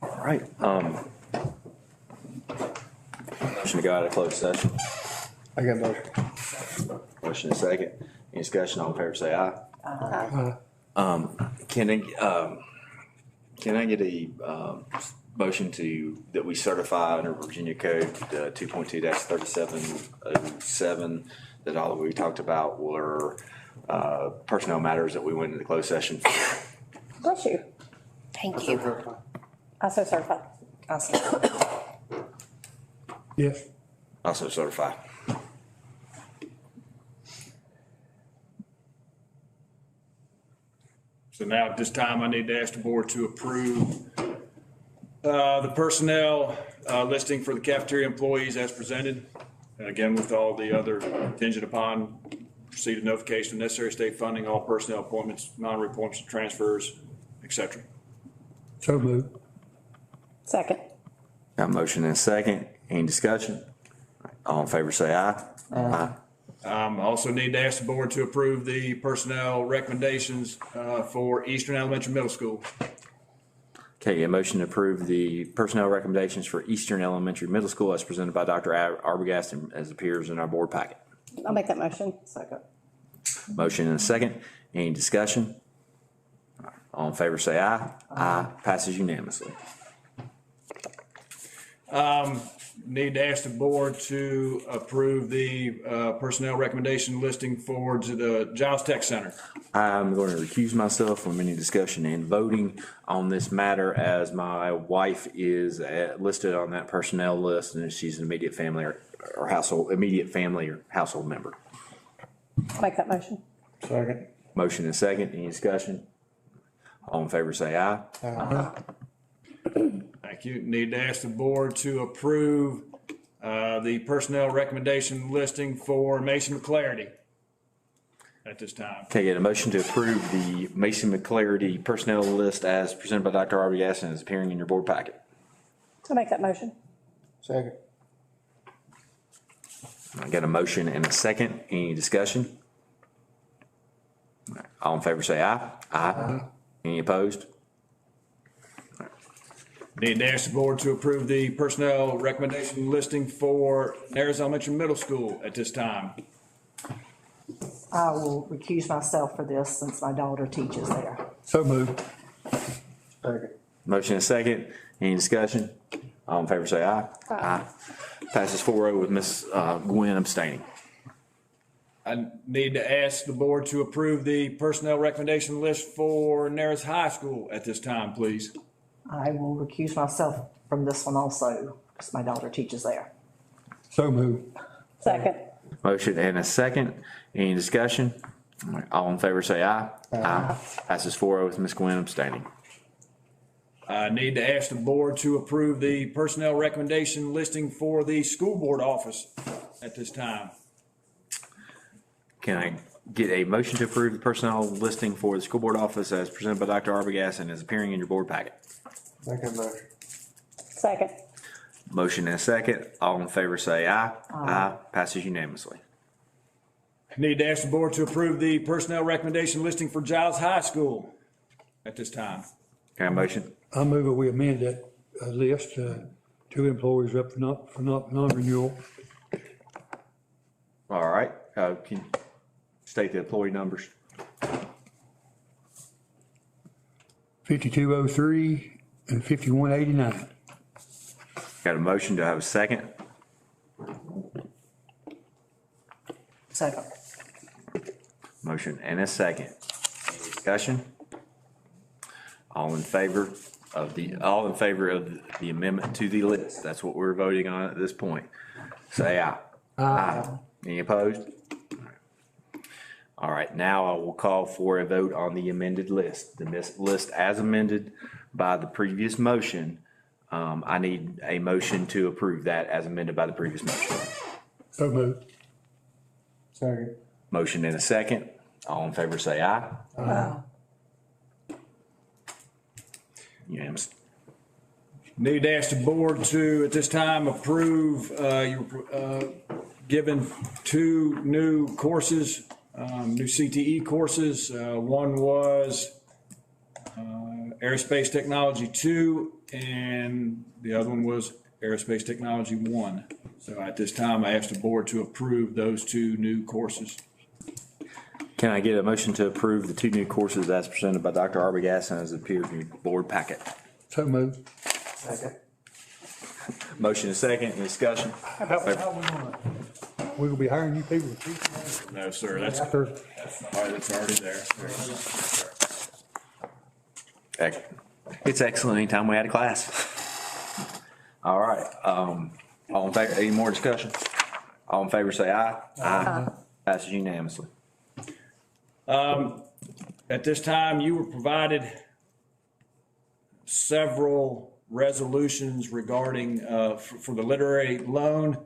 All right, motion to go out of closed session. I got motion. Motion and second. Any discussion? All in favor, say aye. Can I get a, motion that we certify under Virginia Code, 2.2-3707, that all that we talked about were, personnel matters that we went into closed session for? Bless you. Thank you. Also certified. Yes. Also certify. So now at this time, I need to ask the board to approve the personnel listing for the cafeteria employees as presented. And again, with all the other contingent upon receipt of notification of necessary state funding, all personnel appointments, non-reappointments, transfers, et cetera. So moved. Second. Got a motion and a second. Any discussion? All in favor, say aye. Aye. Also need to ask the board to approve the personnel recommendations for Eastern Elementary Middle School. Okay, a motion to approve the personnel recommendations for Eastern Elementary Middle School as presented by Dr. Arbogast and as appears in our board packet. I'll make that motion. Second. Motion and a second. Any discussion? All in favor, say aye. Aye. Passes unanimously. Need to ask the board to approve the personnel recommendation listing for the Giles Tech Center. I'm going to recuse myself from any discussion and voting on this matter as my wife is listed on that personnel list and she's an immediate family or household member. I'll make that motion. Second. Motion and second. Any discussion? All in favor, say aye. Thank you. Need to ask the board to approve the personnel recommendation listing for Mason McClarity at this time. Okay, get a motion to approve the Mason McClarity personnel list as presented by Dr. Arbogast and is appearing in your board packet. I'll make that motion. Second. I got a motion and a second. Any discussion? All in favor, say aye. Aye. Any opposed? Need to ask the board to approve the personnel recommendation listing for Nares Elementary Middle School at this time. I will recuse myself for this since my daughter teaches there. So moved. Second. Motion and second. Any discussion? All in favor, say aye. Aye. Passes 4-0 with Ms. Gwen abstaining. I need to ask the board to approve the personnel recommendation list for Nares High School at this time, please. I will recuse myself from this one also because my daughter teaches there. So moved. Second. Motion and a second. Any discussion? All in favor, say aye. Aye. Passes 4-0 with Ms. Gwen abstaining. I need to ask the board to approve the personnel recommendation listing for the school board office at this time. Can I get a motion to approve the personnel listing for the school board office as presented by Dr. Arbogast and is appearing in your board packet? Make a motion. Second. Motion and a second. All in favor say aye. Aye. Passes unanimously. Need to ask the board to approve the personnel recommendation listing for Giles High School at this time. Can I have a motion? I move that we amend that list, 2 employees up for non-renewal. All right. Can you state the employee numbers? 5203 and 5189. Got a motion to have a second? Second. Motion and a second. Any discussion? All in favor of the amendment to the list? That's what we're voting on at this point. Say aye. Aye. Any opposed? All right, now I will call for a vote on the amended list. The list as amended by the previous motion. I need a motion to approve that as amended by the previous motion. So moved. Second. Motion and a second. All in favor say aye. Aye. Unanimous. Need to ask the board to, at this time, approve given 2 new courses, new CTE courses. One was Aerospace Technology 2, and the other one was Aerospace Technology 1. So at this time, I ask the board to approve those 2 new courses. Can I get a motion to approve the 2 new courses as presented by Dr. Arbogast as appeared in your board packet? So moved. Motion is second, any discussion? We gonna be hiring you people to teach them? No, sir, that's already there. It's excellent anytime we add a class. All right, all in favor, any more discussion? All in favor say aye. Aye. Passes unanimously. At this time, you were provided several resolutions regarding, for the literary loan.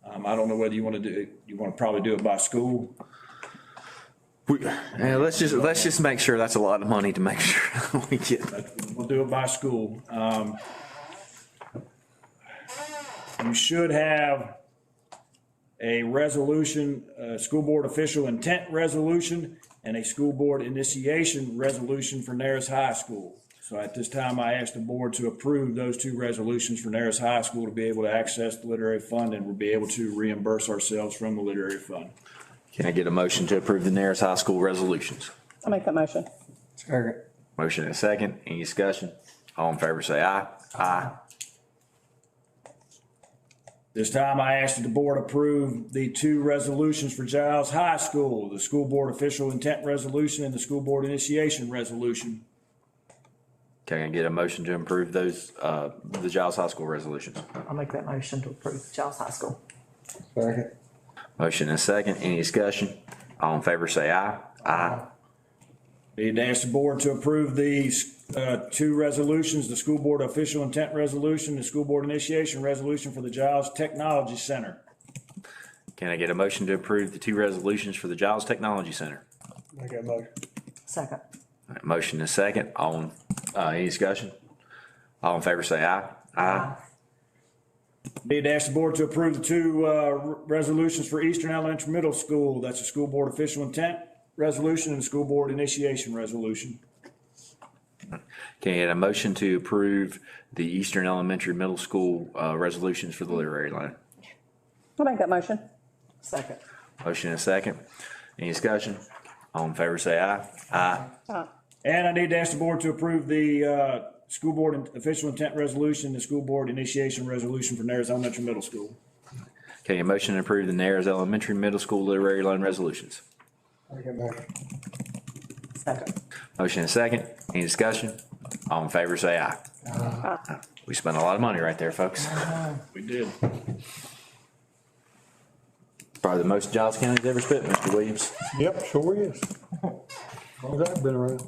I don't know whether you want to probably do it by school. Let's just make sure that's a lot of money to make sure we get. We'll do it by school. You should have a resolution, a school board official intent resolution, and a school board initiation resolution for Nares High School. So at this time, I ask the board to approve those 2 resolutions for Nares High School to be able to access the literary fund, and we'll be able to reimburse ourselves from the literary fund. Can I get a motion to approve the Nares High School resolutions? I'll make that motion. Second. Motion and a second. Any discussion? All in favor say aye. Aye. This time, I ask that the board approve the 2 resolutions for Giles High School, the school board official intent resolution and the school board initiation resolution. Can I get a motion to approve those, the Giles High School resolutions? I'll make that motion to approve Giles High School. Second. Motion and a second. Any discussion? All in favor say aye. Aye. Need to ask the board to approve these 2 resolutions, the school board official intent resolution, the school board initiation resolution for the Giles Technology Center. Can I get a motion to approve the 2 resolutions for the Giles Technology Center? Make that motion. Second. All right, motion and a second. Any discussion? All in favor say aye. Aye. Need to ask the board to approve the 2 resolutions for Eastern Elementary Middle School. That's the school board official intent resolution and the school board initiation resolution. Can I get a motion to approve the Eastern Elementary Middle School resolutions for the literary loan? I'll make that motion. Second. Motion and a second. Any discussion? All in favor say aye. Aye. And I need to ask the board to approve the school board official intent resolution, the school board initiation resolution for Nares Elementary Middle School. Okay, a motion to approve the Nares Elementary Middle School literary loan resolutions. Make that motion. Second. Motion and second. Any discussion? All in favor say aye. Aye. We spent a lot of money right there, folks. We did. Probably the most Giles County's ever spent, Mr. Williams. Yep, sure is. Long as I've been around.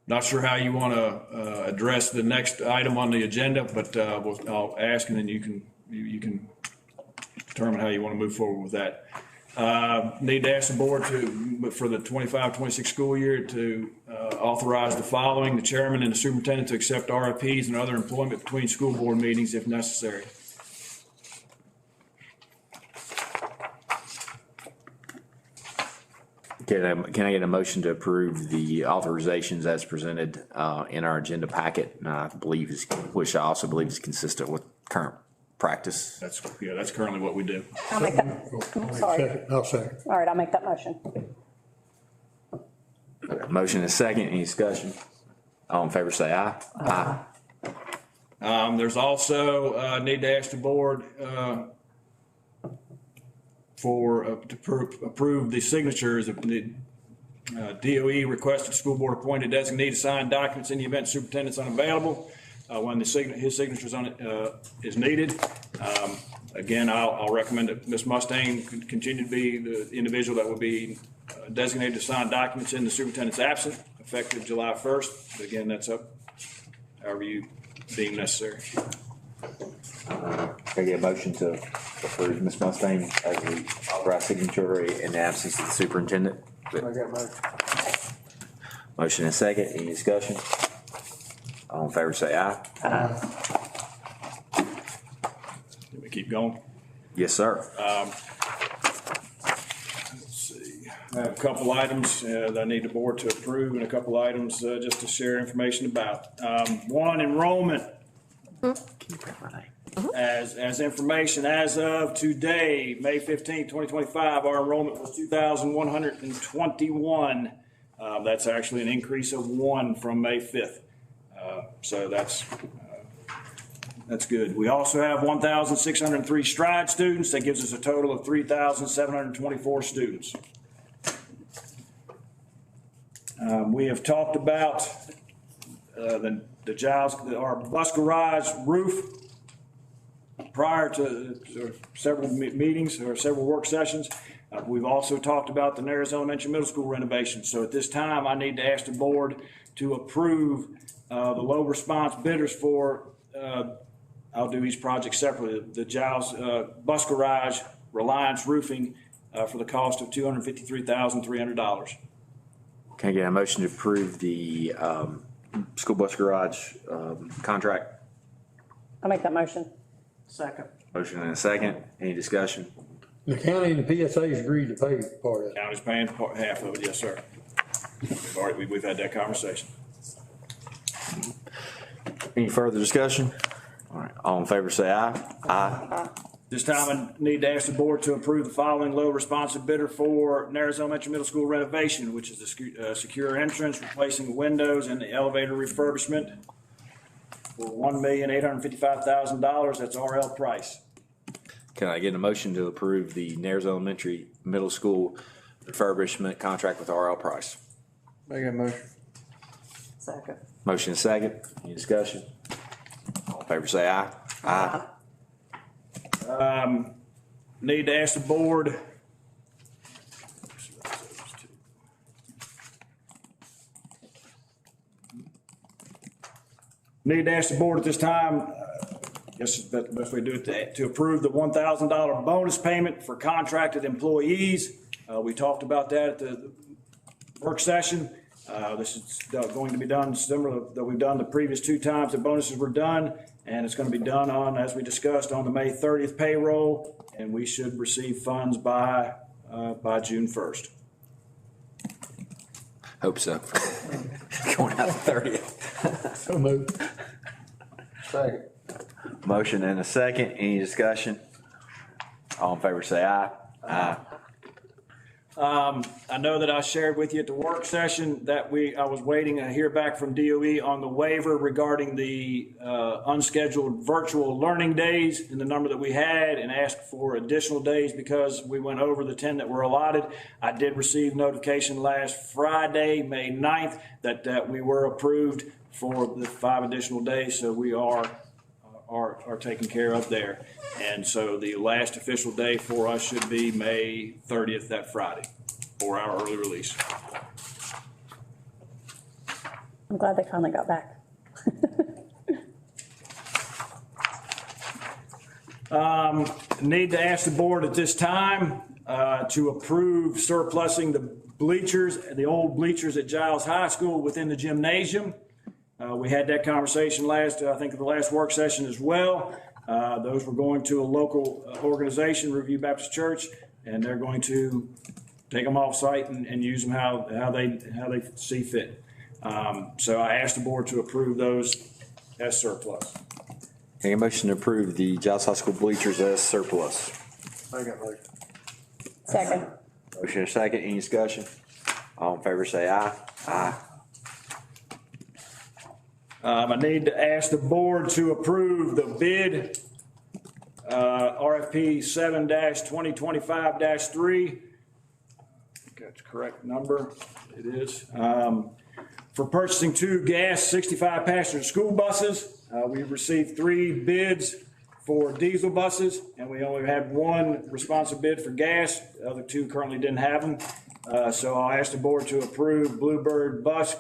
Not sure how you want to address the next item on the agenda, but I'll ask and then you can determine how you want to move forward with that. Need to ask the board for the 25-26 school year to authorize the following: the chairman and the superintendent to accept RFPs and other employment between school board meetings if necessary. Can I get a motion to approve the authorizations as presented in our agenda packet? I believe which I also believe is consistent with current practice. That's currently what we do. I'll make that, sorry. I'll second. All right, I'll make that motion. Motion is second. Any discussion? All in favor say aye. Aye. There's also need to ask the board to approve the signatures of the DOE requested school board appointed designee to sign documents in the event superintendent's unavailable when his signature on it is needed. Again, I'll recommend that Ms. Mustang continue to be the individual that will be designated to sign documents in the superintendent's absence, effective July 1st. But again, that's up however you deem necessary. Can I get a motion to approve Ms. Mustang as the authorized signatory in the absence of the superintendent? Motion and second. Any discussion? All in favor say aye. We keep going. Yes, sir. Let's see. I have a couple items that I need the board to approve and a couple items just to share information about. One, enrollment. As information, as of today, May 15th, 2025, our enrollment was 2,121. That's actually an increase of 1 from May 5th. So that's good. We also have 1,603 stride students. That gives us a total of 3,724 students. We have talked about the Giles, our bus garage roof prior to several meetings or several work sessions. We've also talked about the Nares Elementary Middle School renovation. So at this time, I need to ask the board to approve the low response bidders for, I'll do each project separately, the Giles bus garage, Reliance Roofing, for the cost of $253,300. Can I get a motion to approve the school bus garage contract? I'll make that motion. Second. Motion and a second. Any discussion? The county and the PSA's agreed to pay part of it. County's paying half of it, yes, sir. We've had that conversation. Any further discussion? All right, all in favor say aye. Aye. This time I need to ask the board to approve the following low responsive bidder for Nares Elementary Middle School renovation, which is the secure entrance, replacing windows and the elevator refurbishment for $1,855,000. That's RL price. Can I get a motion to approve the Nares Elementary Middle School refurbishment contract with RL Price? Make a motion. Second. Motion and second. Any discussion? All in favor say aye. Aye. Need to ask the board. Need to ask the board at this time, guess the best way to do it, to approve the $1,000 bonus payment for contracted employees. We talked about that at the work session. This is going to be done similar that we've done the previous 2 times the bonuses were done, and it's going to be done on, as we discussed, on the May 30th payroll, and we should receive funds by June 1st. Hope so. Going out the 30th. So moved. Second. Motion and a second. Any discussion? All in favor say aye. Aye. I know that I shared with you at the work session that I was waiting to hear back from DOE on the waiver regarding the unscheduled virtual learning days and the number that we had, and asked for additional days because we went over the 10 that were allotted. I did receive notification last Friday, May 9th, that we were approved for the 5 additional days, so we are taken care of there. And so the last official day for us should be May 30th, that Friday, for our early release. I'm glad they finally got back. Need to ask the board at this time to approve surplusing the bleachers, the old bleachers at Giles High School within the gymnasium. We had that conversation I think the last work session as well. Those were going to a local organization, Review Baptist Church, and they're going to take them off site and use them how they see fit. So I asked the board to approve those as surplus. Any motion to approve the Giles High School bleachers as surplus? Second. Motion and a second. Any discussion? All in favor say aye. Aye. I need to ask the board to approve the bid, RFP 7-2025-3. I think that's the correct number. It is. For purchasing 2 gas 65 passenger school buses. We've received 3 bids for diesel buses, and we only had 1 responsive bid for gas. The other 2 currently didn't have them. So I'll ask the board to approve Bluebird bus,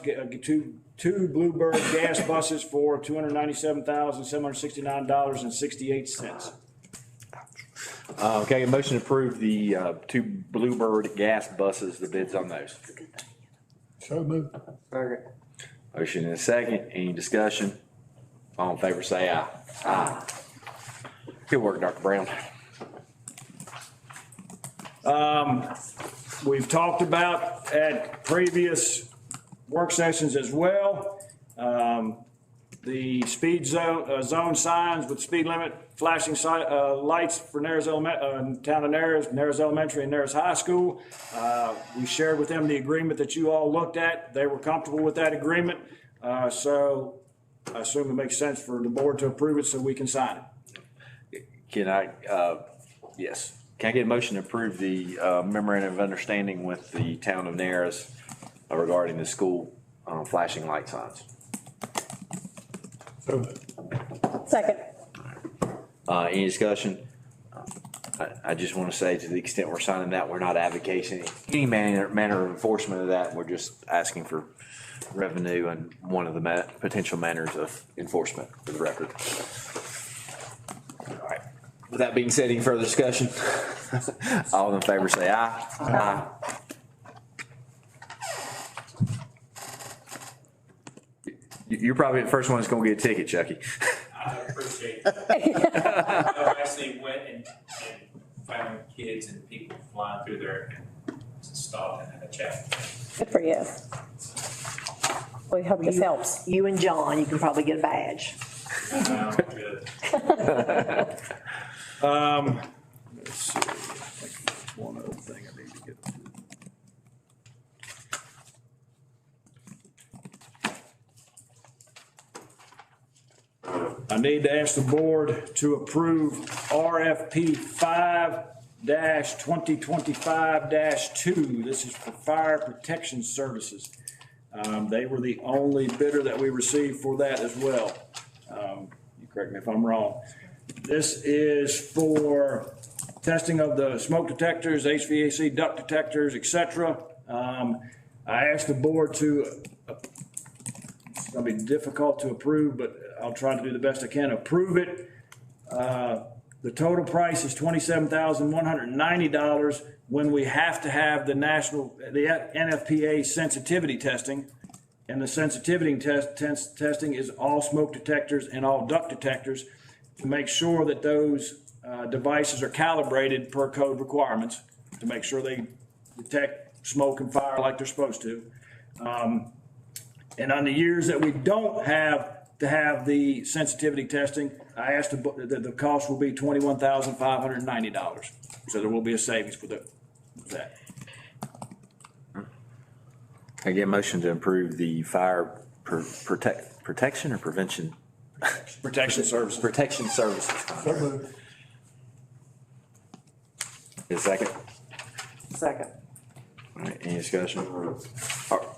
two Bluebird gas buses for $297,769.68. Okay, a motion to approve the 2 Bluebird gas buses, the bids on those. So moved. Second. Motion and a second. Any discussion? All in favor say aye. Aye. Good work, Dr. Brown. We've talked about at previous work sessions as well, the speed zone signs with speed limit flashing lights for Narrows town of Narrows Elementary and Narrows High School. We shared with them the agreement that you all looked at. They were comfortable with that agreement. So I assume it makes sense for the board to approve it so we can sign it. Can I, yes, can I get a motion to approve the memorandum of understanding with the town of Narrows regarding the school flashing light signs? Second. Any discussion? I just want to say, to the extent we're signing that, we're not advocating any manner of enforcement of that. We're just asking for revenue and one of the potential manners of enforcement, for the record. All right. With that being said, any further discussion? All in favor say aye. Aye. You're probably the first one that's going to get a ticket, Chucky. I appreciate it. I actually went and found kids and people flying through there and stopped and had a chat. Good for you. We hope this helps. You and John, you can probably get a badge. Good. Let's see. I think there's one other thing I need to get to. I need to ask the board to approve RFP 5-2025-2. This is for fire protection services. They were the only bidder that we received for that as well. You correct me if I'm wrong. This is for testing of the smoke detectors, HVAC duct detectors, etc. I asked the board to, it's going to be difficult to approve, but I'll try to do the best I can. Approve it. The total price is $27,190 when we have to have the NFPA sensitivity testing. And the sensitivity testing is all smoke detectors and all duct detectors to make sure that those devices are calibrated per code requirements to make sure they detect smoke and fire like they're supposed to. And on the years that we don't have to have the sensitivity testing, I asked the cost will be $21,590. So there will be a savings with that. I get a motion to approve the fire protection or prevention? Protection services. Protection services. Is second? Second. All right, any discussion? All right.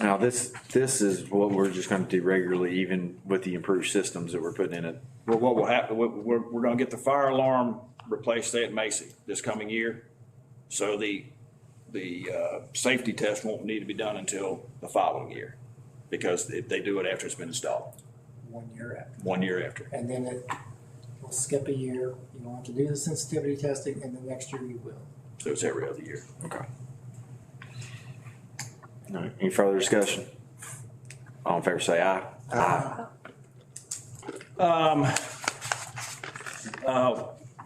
Now, this is what we're just going to do regularly, even with the improved systems that we're putting in it. Well, what will happen, we're going to get the fire alarm replaced at Macy this coming year. So the safety test won't need to be done until the following year because they do it after it's been installed. 1 year after. 1 year after. And then it will skip a year. You don't have to do the sensitivity testing, and the next year you will. So it's every other year. Okay. All right, any further discussion? All in favor say aye. Aye.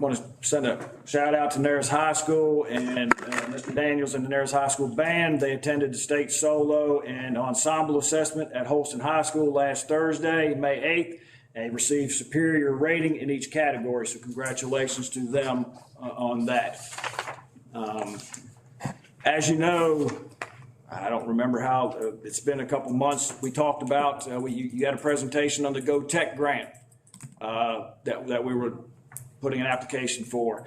Want to send a shout out to Narrows High School and Mr. Daniels and the Narrows High School band. They attended the state solo and ensemble assessment at Holston High School last Thursday, May 8th. They received superior rating in each category, so congratulations to them on that. As you know, I don't remember how, it's been a couple months, we talked about, you had a presentation on the Go Tech grant that we were putting an application for.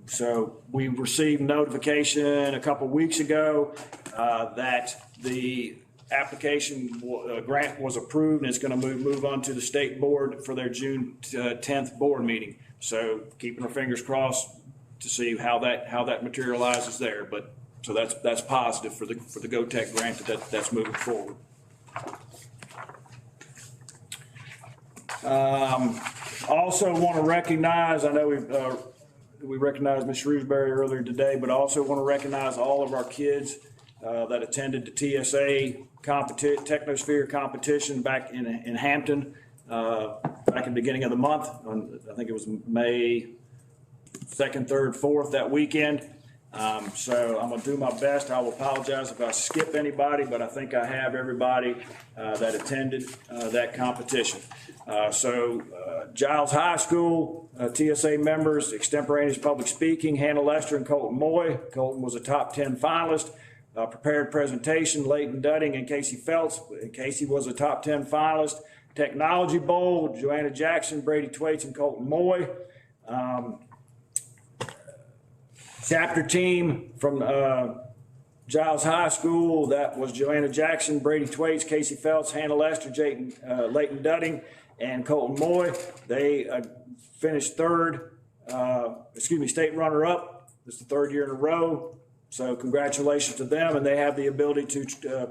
So we received notification a couple weeks ago that the application grant was approved and it's going to move on to the state board for their June 10th board meeting. So keeping our fingers crossed to see how that materializes there. But so that's positive for the Go Tech grant that's moving forward. Also want to recognize, I know we recognized Ms. Shrewsbury earlier today, but also want to recognize all of our kids that attended the TSA Technosphere competition back in Hampton. back in the beginning of the month, I think it was May 2nd, 3rd, 4th, that weekend. So I'm gonna do my best. I will apologize if I skip anybody, but I think I have everybody that attended that competition. Giles High School, TSA members, extemporaneous public speaking, Hannah Lester and Colton Moy. Colton was a top 10 finalist. Prepared presentation, Leighton Dudding and Casey Phelps. Casey was a top 10 finalist. Technology Bowl, Joanna Jackson, Brady Twaits, and Colton Moy. Chapter team from Giles High School, that was Joanna Jackson, Brady Twaits, Casey Phelps, Hannah Lester, Leighton Dudding, and Colton Moy. They finished state runner-up. This is the third year in a row. So congratulations to them, and they have the ability to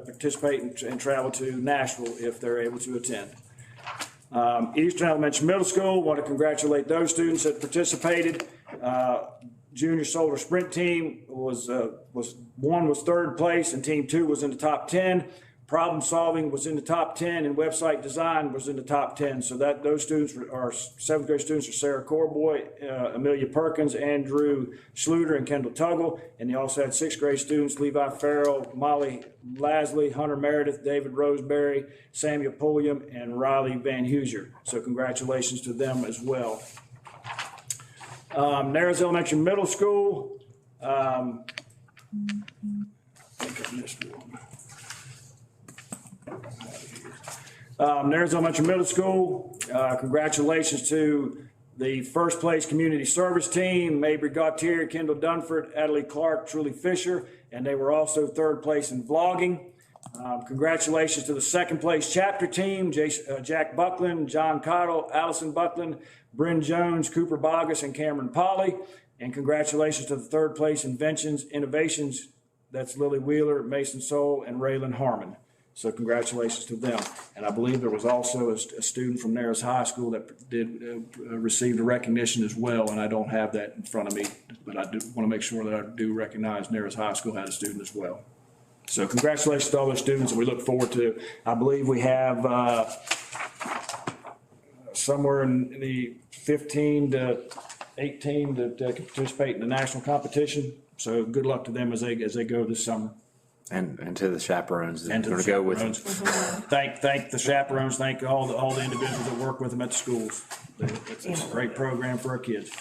participate and travel to Nashville if they're able to attend. Eastern Elementary Middle School, want to congratulate those students that participated. Junior Solar Sprint team was third place, and team 2 was in the top 10. Problem solving was in the top 10, and website design was in the top 10. So those students are 7th grade students are Sarah Corboy, Amelia Perkins, Andrew Schluter, and Kendall Tuggle. And they also had 6th grade students, Levi Farrell, Molly Lasley, Hunter Meredith, David Roseberry, Samuel Pulliam, and Riley Van Huser. So congratulations to them as well. Narrows Elementary Middle School. I think I missed one. Narrows Elementary Middle School. Congratulations to the first place community service team, Mabry Gautier, Kendall Dunford, Adelie Clark, Trulie Fisher, and they were also third place in vlogging. Congratulations to the second place chapter team, Jack Buckland, John Cottle, Allison Buckland, Bryn Jones, Cooper Bogus, and Cameron Polly. And congratulations to the third place innovations, that's Lily Wheeler, Mason Soul, and Raylan Harmon. So congratulations to them. And I believe there was also a student from Narrows High School that received a recognition as well, and I don't have that in front of me, but I do want to make sure that I do recognize Narrows High School had a student as well. So congratulations to all those students, and we look forward to, I believe we have somewhere in the 15 to 18 that can participate in the national competition. So good luck to them as they go this summer. And to the chaperones that And are to going the to go with them. Thank the chaperones, thank all the individuals that work with them at the schools. It's a great program for our kids.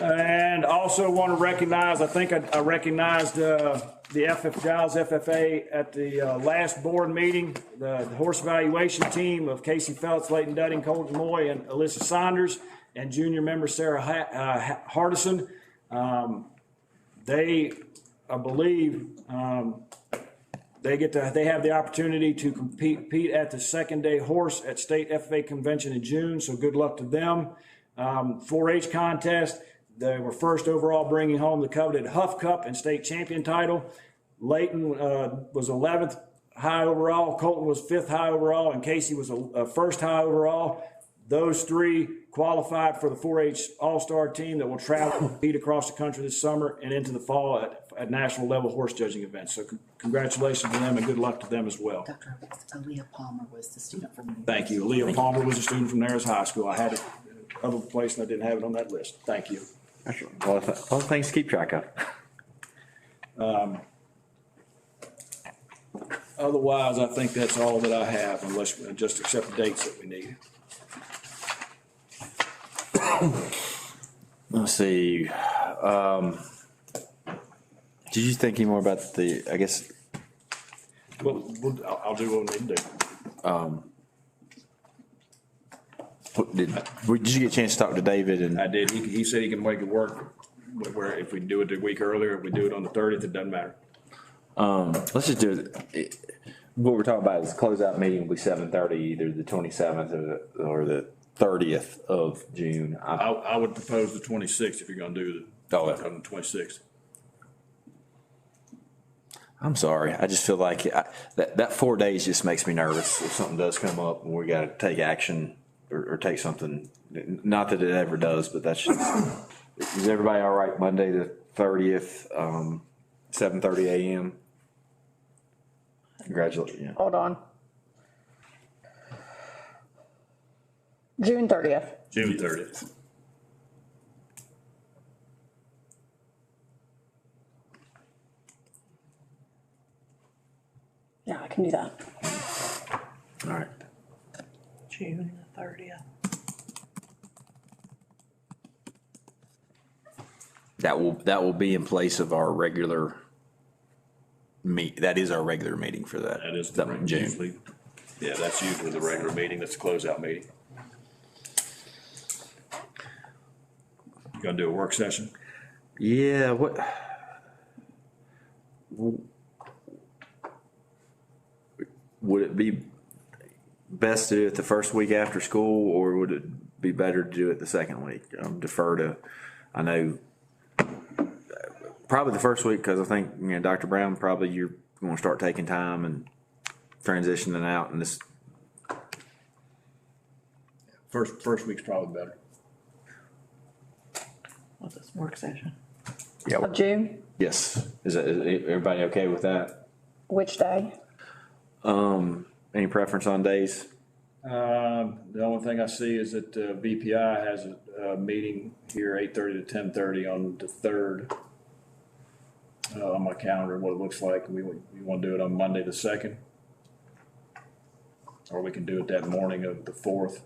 And also want to recognize, I think I recognized the Giles FFA at the last board meeting, the horse evaluation team of Casey Phelps, Leighton Dudding, Colton Moy, and Alyssa Saunders, and junior member Sarah Hardison. I believe they have the opportunity to compete at the second day horse at state FFA convention in June. So good luck to them. 4-H contest. They were first overall, bringing home the coveted Huff Cup and state champion title. Leighton was 11th high overall. Colton was 5th high overall, and Casey was a first high overall. Those three qualified for the 4-H All-Star team that will travel and compete across the country this summer and into the fall at national level horse judging events. So congratulations to them and good luck to them as well. Dr. Aaliyah Palmer was the student from. Thank you. Aaliyah Palmer was a student from Narrows High School. I had it other place and I didn't have it on that list. Thank you. Well, things to keep track of. Otherwise, I think that's all that I have, unless we just accept the dates that we need. Let's see. Did you think any more about I guess? Well, I'll do what we need to do. Did you get a chance to talk to David? And I did. He said he can make it work. Where if we do it a week earlier, if we do it on the 30th, it doesn't matter. Let's just do it. What we're talking about is closeout meeting will be 7:30, either the 27th or the 30th of June. I would propose the 26th if you're going to do the 26th. I'm sorry. I just feel like that 4 days just makes me nervous if something does come up and we got to take action or take something. Not that it ever does, but that's just. Is everybody all right? Monday the 30th, 7:30 a.m. Congratulations. Yeah. Hold on. June 30th. June 30th. Yeah, I can do that. All right. June the 30th. That will be in place of our regular that is our regular meeting for that. That is June. usually, yeah, that's usually the regular meeting. That's a closeout meeting. You gonna do a work session? Yeah, would it be best to do it the first week after school, or would it be better to do it the second week? Defer to, I know, probably the first week, because I think, Dr. Brown, probably you're going to start taking time and transitioning out, and this. First week's probably better. What's this work session? Yeah. Of June? Yes. Is everybody okay with that? Which day? Any preference on days? The only thing I see is that VPI has a meeting here 8:30 to 10:30 on the 3rd. On my calendar, what it looks like. We want to do it on Monday the 2nd, or we can do it that morning of the 4th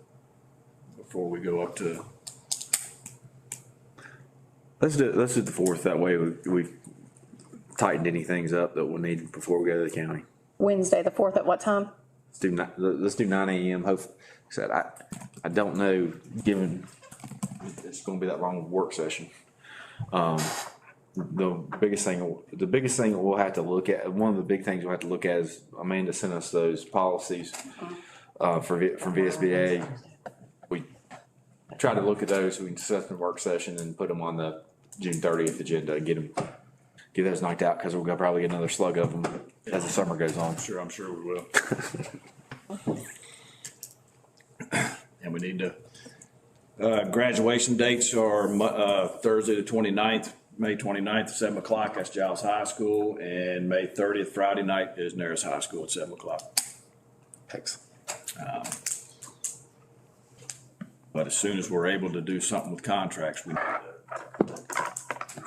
before we go up to. Let's do the 4th. That way we've tightened any things up that we'll need before we go to the county. Wednesday, the 4th at what time? Let's do 9 a.m. Hopefully, said I don't know, given it's going to be that long work session. The biggest thing that we'll have to look at, one of the big things we'll have to look at is Amanda sent us those policies from VSBA. We try to look at those. We can discuss in the work session and put them on the June 30th agenda. Get those knocked out, because we'll probably get another slug of them as the summer goes on. I'm sure we will. And we need to. Graduation dates are Thursday the 29th. May 29th at 7 o'clock, that's Giles High School, and May 30th, Friday night, is Nares High School at 7 o'clock. Thanks. But as soon as we're able to do something with contracts, we need to do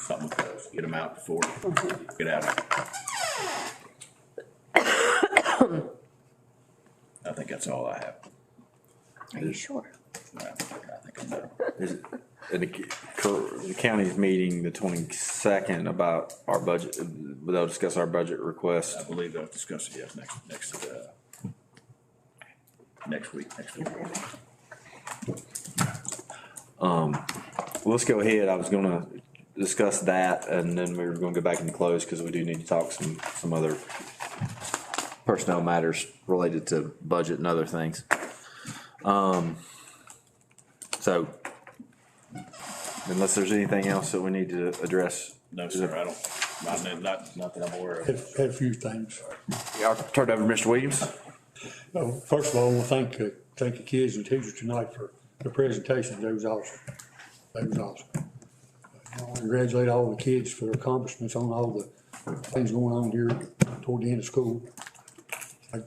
something with those, get them out before we get out of it. I think that's all I have. Are you sure? I think I'm done. The county's meeting the 22nd about our budget. They'll discuss our budget request. I believe they'll discuss it, yes, next week. Let's go ahead. I was going to discuss that, and then we were going to go back into close, because we do need to talk some other personnel matters related to budget and other things. So, unless there's anything else that we need to address. No, sir, I don't, not that I'm aware of. Had a few things. I'll turn it over to Mr. Williams. First of all, I want to thank the kids and teachers tonight for the presentations. They was awesome. I want to congratulate all the kids for their accomplishments on all the things going on here toward the end of school. I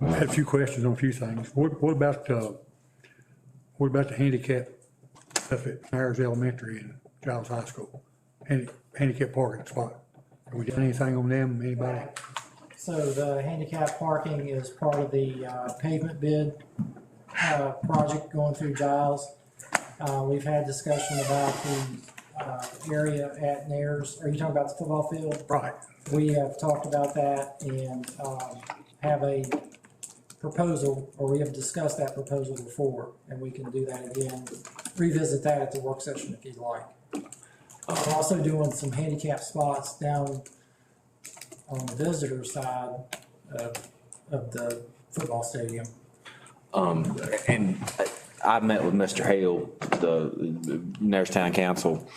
had a few questions on a few things. What about the handicap stuff at Myers Elementary and Giles High School? Handicap parking spot. Have we done anything on them, anybody? So the handicap parking is part of the pavement bid project going through Giles. We've had discussion about the area at Nares. Are you talking about the football field? Right. We have talked about that and have a proposal, or we have discussed that proposal before, and we can do that again, revisit that at the work session if you'd like. We're also doing some handicap spots down on the visitor side of the football stadium. And I met with Mr. Hale, the Nares Town Council,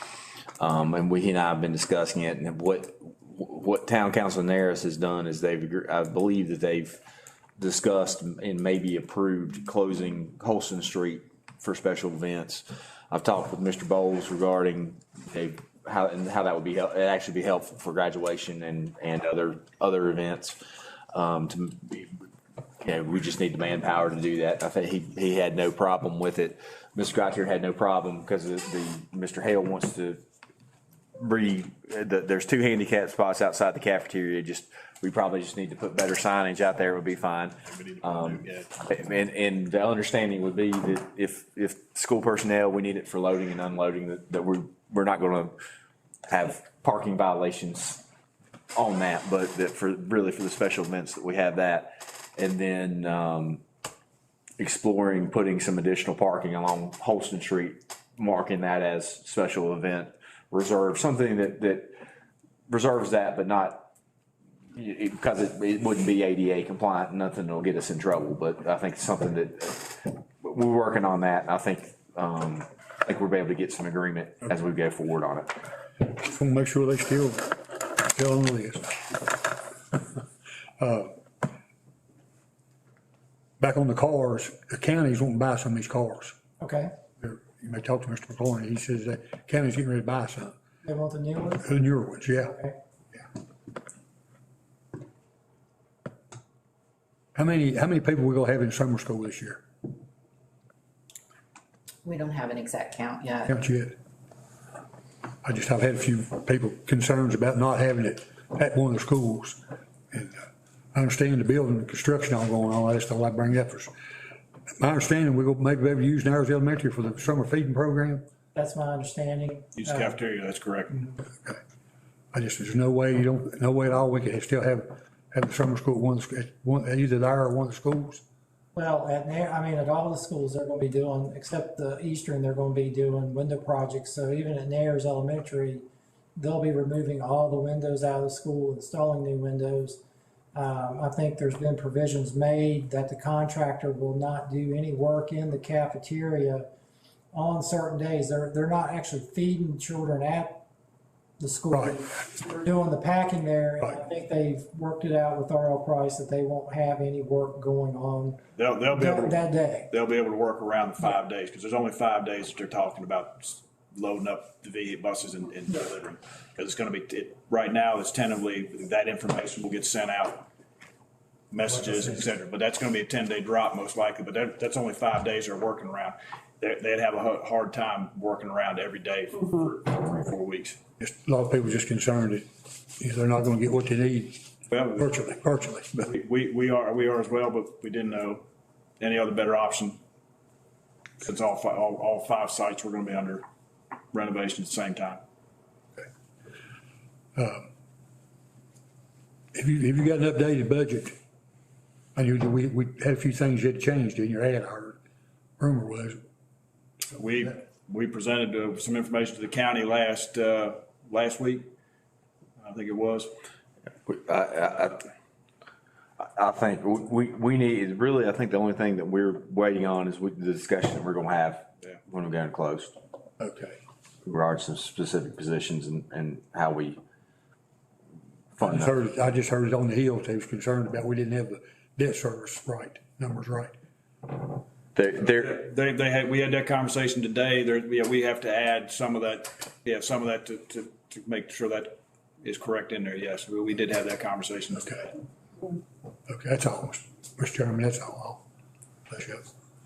and he and I have been discussing it, and what Town Council Nares has done is I believe that they've discussed and maybe approved closing Holston Street for special events. I've talked with Mr. Bowles regarding how that would be actually be helpful for graduation and other events. To we just need the manpower to do that. I think he had no problem with it. Mr. Gautier had no problem because Mr. Hale wants to there's 2 handicap spots outside the cafeteria. We probably just need to put better signage out there. It would be fine. And the understanding would be that if school personnel, we need it for loading and unloading, that we're not going to have parking violations on that, but that for the special events that we have that. And then exploring putting some additional parking along Holston Street, marking that as special event reserve, something that reserves that, but not because it wouldn't be ADA compliant, nothing that'll get us in trouble. But I think it's something that we're working on that. And I think we'll be able to get some agreement as we go forward on it. Just want to make sure they still on the list. Back on the cars, the counties won't buy some of these cars. Okay, You may talk to Mr. McCorney. He says that county's getting ready to buy some. they want the new ones? The newer ones, yeah. Okay. How many people we gonna have in summer school this year? We don't have an exact count yet. Haven't yet. I've had a few people concerns about not having it at one of the schools. And I understand the building and construction all going on. That's all I bring up. My understanding, we're gonna maybe be able to use Narrows Elementary for the summer feeding program. That's my understanding. Use the cafeteria, that's correct. Okay. There's no way at all we could still have the summer school at either there or one of the schools. Well, at all the schools, they're gonna be doing, except the Eastern, they're gonna be doing window projects. So even at Nares Elementary, they'll be removing all the windows out of the school, installing new windows. I think there's been provisions made that the contractor will not do any work in the cafeteria on certain days. They're not actually feeding children at the school. Right. They're doing the packing there, and Right. I think they've worked it out with R.L. Price that they won't have any work going on They'll be able to. that day. They'll be able to work around the 5 days, because there's only 5 days that they're talking about loading up the vehicle buses and delivering. Because it's gonna be, right now, it's tentatively, that information will get sent out, messages, et cetera. But that's gonna be a 10-day drop most likely, but that's only 5 days they're working around. They'd have a hard time working around every day for 3 or 4 weeks. Just a lot of people just concerned that they're not gonna get what they need Well, virtually. But we are as well, but we didn't know any other better option. Since all 5 sites were gonna be under renovation at the same time. Have you got an updated budget? I knew that we had a few things that changed in your ad, I heard. Rumor was. We presented some information to the county last week, I think it was. I think we need, really, I think the only thing that we're waiting on is the discussion that we're gonna have when we go in closed. Okay. In regards to specific positions and how we fund them. I just heard it on the Hill, they was concerned about we didn't have the debt service numbers right. We had that conversation today. We have to add some of that to make sure that is correct in there. Yes, we did have that conversation. Okay, that's all, Mr. Chairman, that's all. Bless you.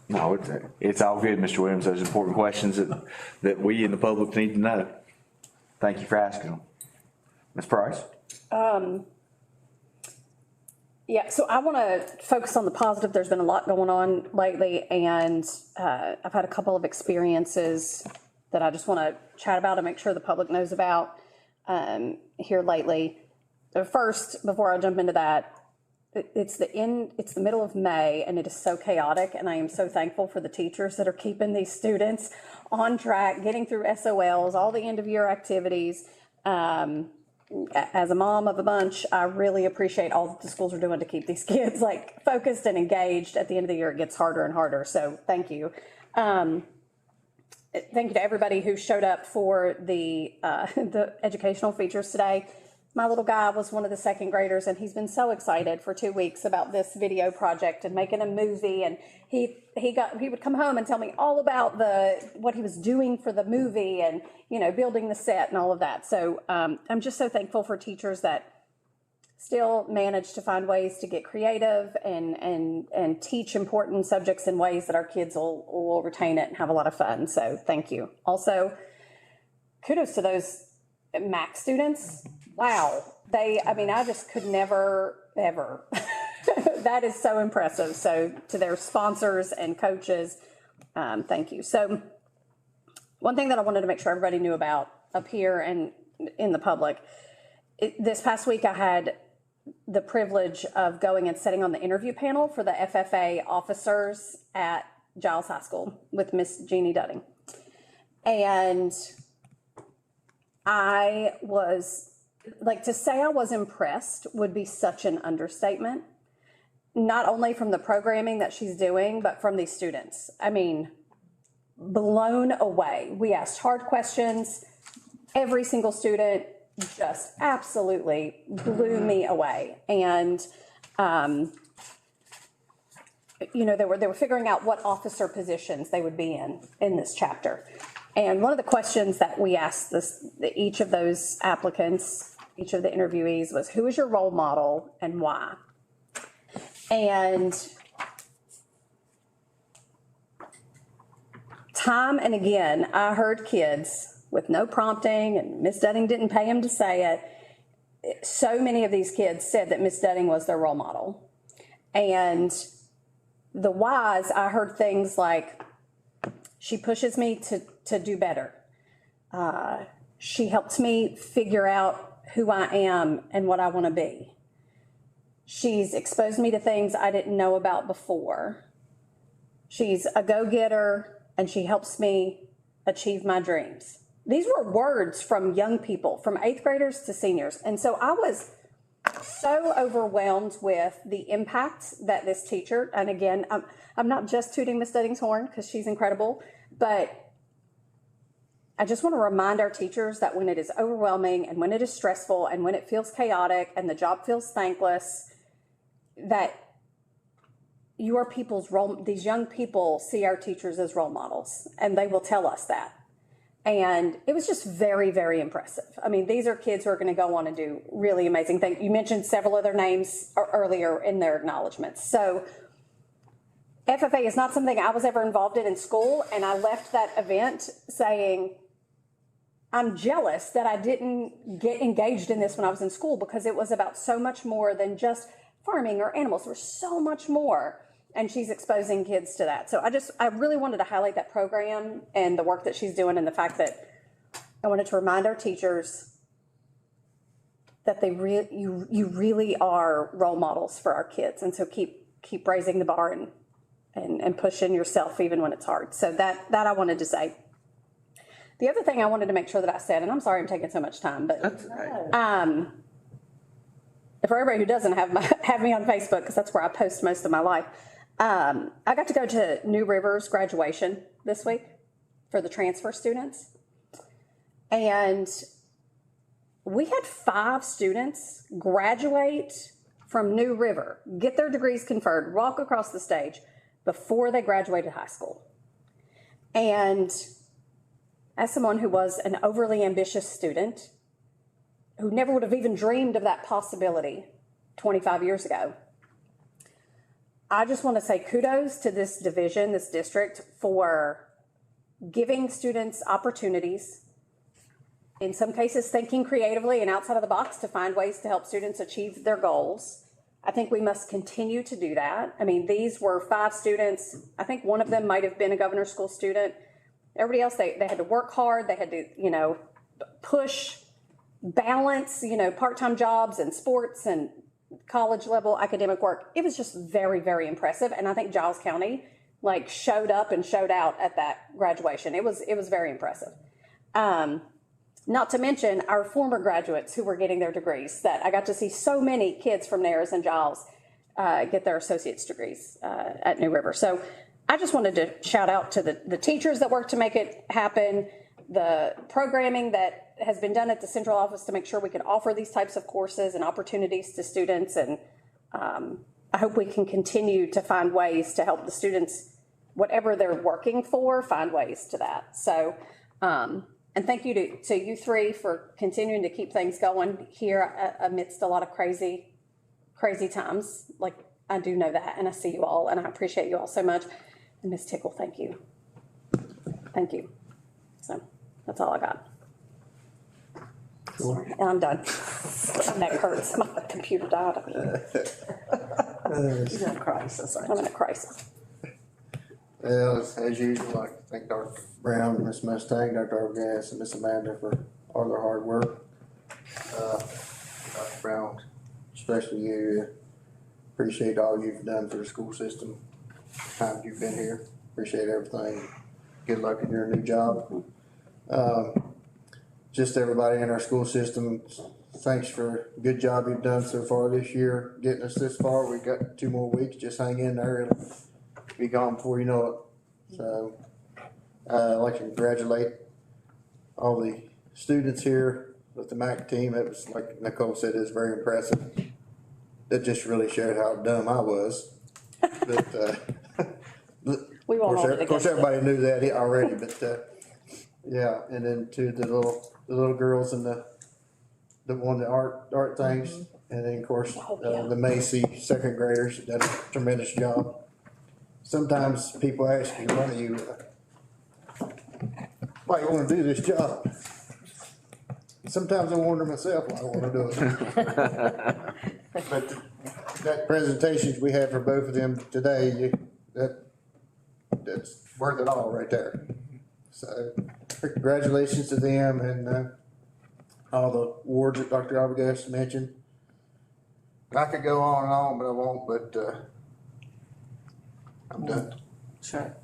No, it's all good, Mr. Williams. Those important questions that we in the public need to know. Thank you for asking them. Ms. Price? Yeah, so I want to focus on the positive. There's been a lot going on lately, and I've had a couple of experiences that I just want to chat about and make sure the public knows about here lately. First, before I jump into that, it's the middle of May, and it is so chaotic, and I am so thankful for the teachers that are keeping these students on track, getting through SOLs, all the end-of-year activities. As a mom of a bunch, I really appreciate all that the schools are doing to keep these kids focused and engaged. At the end of the year, it gets harder and harder, so thank you. Thank you to everybody who showed up for the educational features today. My little guy was one of the second graders, and he's been so excited for 2 weeks about this video project and making a movie. And he would come home and tell me all about what he was doing for the movie and, building the set and all of that. So I'm just so thankful for teachers that still manage to find ways to get creative and teach important subjects in ways that our kids will retain it and have a lot of fun. So thank you. Also, kudos to those MAC students. Wow. I just could never, ever. That is so impressive. So to their sponsors and coaches, thank you. So one thing that I wanted to make sure everybody knew about up here and in the public, this past week I had the privilege of going and sitting on the interview panel for the FFA officers at Giles High School with Miss Jeannie Dudding. And I was, to say I was impressed would be such an understatement, not only from the programming that she's doing, but from these students. Blown away. We asked hard questions. Every single student just absolutely blew me away. And, they were figuring out what officer positions they would be in this chapter. And one of the questions that we asked each of those applicants, each of the interviewees, was, who is your role model and why? And time and again, I heard kids with no prompting, and Miss Dudding didn't pay them to say it. So many of these kids said that Miss Dudding was their role model. And the whys, I heard things like, she pushes me to do better. She helps me figure out who I am and what I want to be. She's exposed me to things I didn't know about before. She's a go-getter, and she helps me achieve my dreams. These were words from young people, from 8th graders to seniors. And so I was so overwhelmed with the impact that this teacher, and again, I'm not just tooting Miss Dudding's horn because she's incredible, but I just want to remind our teachers that when it is overwhelming and when it is stressful and when it feels chaotic and the job feels thankless, that these young people see our teachers as role models, and they will tell us that. And it was just very, very impressive. These are kids who are going to go on and do really amazing things. You mentioned several of their names earlier in their acknowledgments. So FFA is not something I was ever involved in school, and I left that event saying, I'm jealous that I didn't get engaged in this when I was in school, because it was about so much more than just farming or animals. There was so much more. And she's exposing kids to that. So I really wanted to highlight that program and the work that she's doing, and the fact that I wanted to remind our teachers that you really are role models for our kids. And so keep raising the bar and pushing yourself even when it's hard. So that I wanted to say. The other thing I wanted to make sure that I said, and I'm sorry I'm taking so much time, but That's right. for everybody who doesn't have me on Facebook, because that's where I post most of my life, I got to go to New River's graduation this week for the transfer students. And we had 5 students graduate from New River, get their degrees conferred, walk across the stage before they graduated high school. And as someone who was an overly ambitious student, who never would have even dreamed of that possibility 25 years ago, I just want to say kudos to this division, this district, for giving students opportunities, in some cases thinking creatively and outside of the box to find ways to help students achieve their goals. I think we must continue to do that. These were 5 students. I think one of them might have been a Governor School student. Everybody else, they had to work hard. They had to, push, balance, part-time jobs and sports and college level academic work. It was just very, very impressive. And I think Giles County showed up and showed out at that graduation. It was very impressive. Not to mention our former graduates who were getting their degrees, that I got to see so many kids from Nares and Giles get their associate's degrees at New River. So I just wanted to shout out to the teachers that worked to make it happen, the programming that has been done at the central office to make sure we can offer these types of courses and opportunities to students. And I hope we can continue to find ways to help the students, whatever they're working for, find ways to that. So, and thank you to you 3 for continuing to keep things going here amidst a lot of crazy crazy times. Like, I do know that, and I see you all, and I appreciate you all so much. And Ms. Tickle, thank you. Thank you. So that's all I got. Sorry, and I'm done. My neck hurts. My computer died. You're in a crisis, aren't you? I'm in a crisis. Well, as usual, I thank Dr. Brown, Ms. Mustang, Dr. Arbogast, and Ms. Amanda for all their hard work. Dr. Brown, especially you, appreciate all you've done for the school system, the time you've been here. Appreciate everything. Good luck in your new job. Just everybody in our school system, thanks for a good job you've done so far this year, getting us this far. We've got 2 more weeks. Just hang in there. It'll be gone before you know it. So I'd like to congratulate all the students here with the MAC team. It was, like Nicole said, it was very impressive. That just really showed how dumb I was. But we won't hold it of course, everybody knew that already. But yeah, and then to the little girls and the one the art things, and then of course the Macy second graders did a tremendous job. Sometimes people ask you, why do you want to do this job? Sometimes I wonder myself why I want to do it. But that presentations we had for both of them today, that's worth it all right there. So congratulations to them and all the awards that Dr. Arbogast mentioned. I could go on, but I won't, but I'm done. Sure.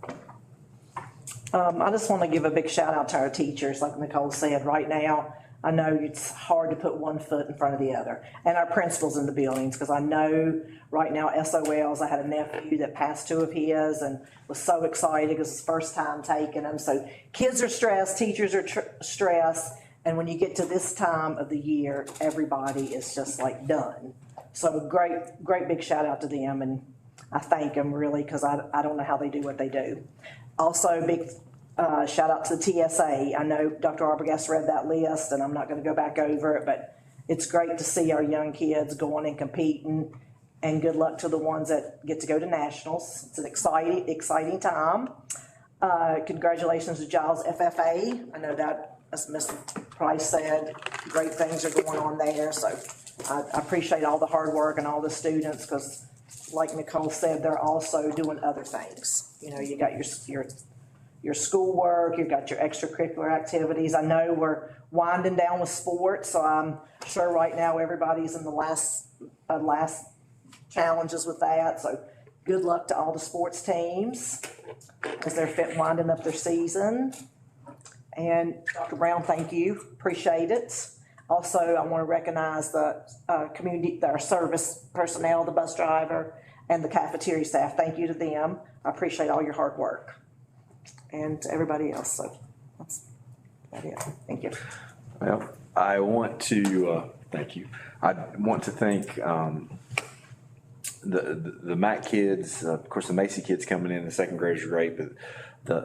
I just want to give a big shout out to our teachers. Like Nicole said, right now, I know it's hard to put one foot in front of the other. And our principals in the buildings, because I know right now SOLs, I had a nephew that passed 2 of his and was so excited because it's his first time taking them. So kids are stressed, teachers are stressed. And when you get to this time of the year, everybody is just like done. So great big shout out to them. And I thank them really, because I don't know how they do what they do. Also, big shout out to the TSA. I know Dr. Arbogast read that list, and I'm not going to go back over it, but it's great to see our young kids going and competing, and good luck to the ones that get to go to nationals. It's an exciting time. Congratulations to Giles FFA. I know that, as Ms. Price said, great things are going on there, so I appreciate all the hard work and all the students, because like Nicole said, they're also doing other things. You know, you got your schoolwork, you've got your extracurricular activities. I know we're winding down with sports, so I'm sure right now everybody's in the last challenges with that. So good luck to all the sports teams as they're winding up their season. And Dr. Brown, thank you. Appreciate it. Also, I want to recognize the our service personnel, the bus driver, and the cafeteria staff. Thank you to them. I appreciate all your hard work. And to everybody else. So that's it. Thank you. Well, I want to thank you. I want to thank the MAC kids. Of course, the Macy kids coming in, the second graders are great, but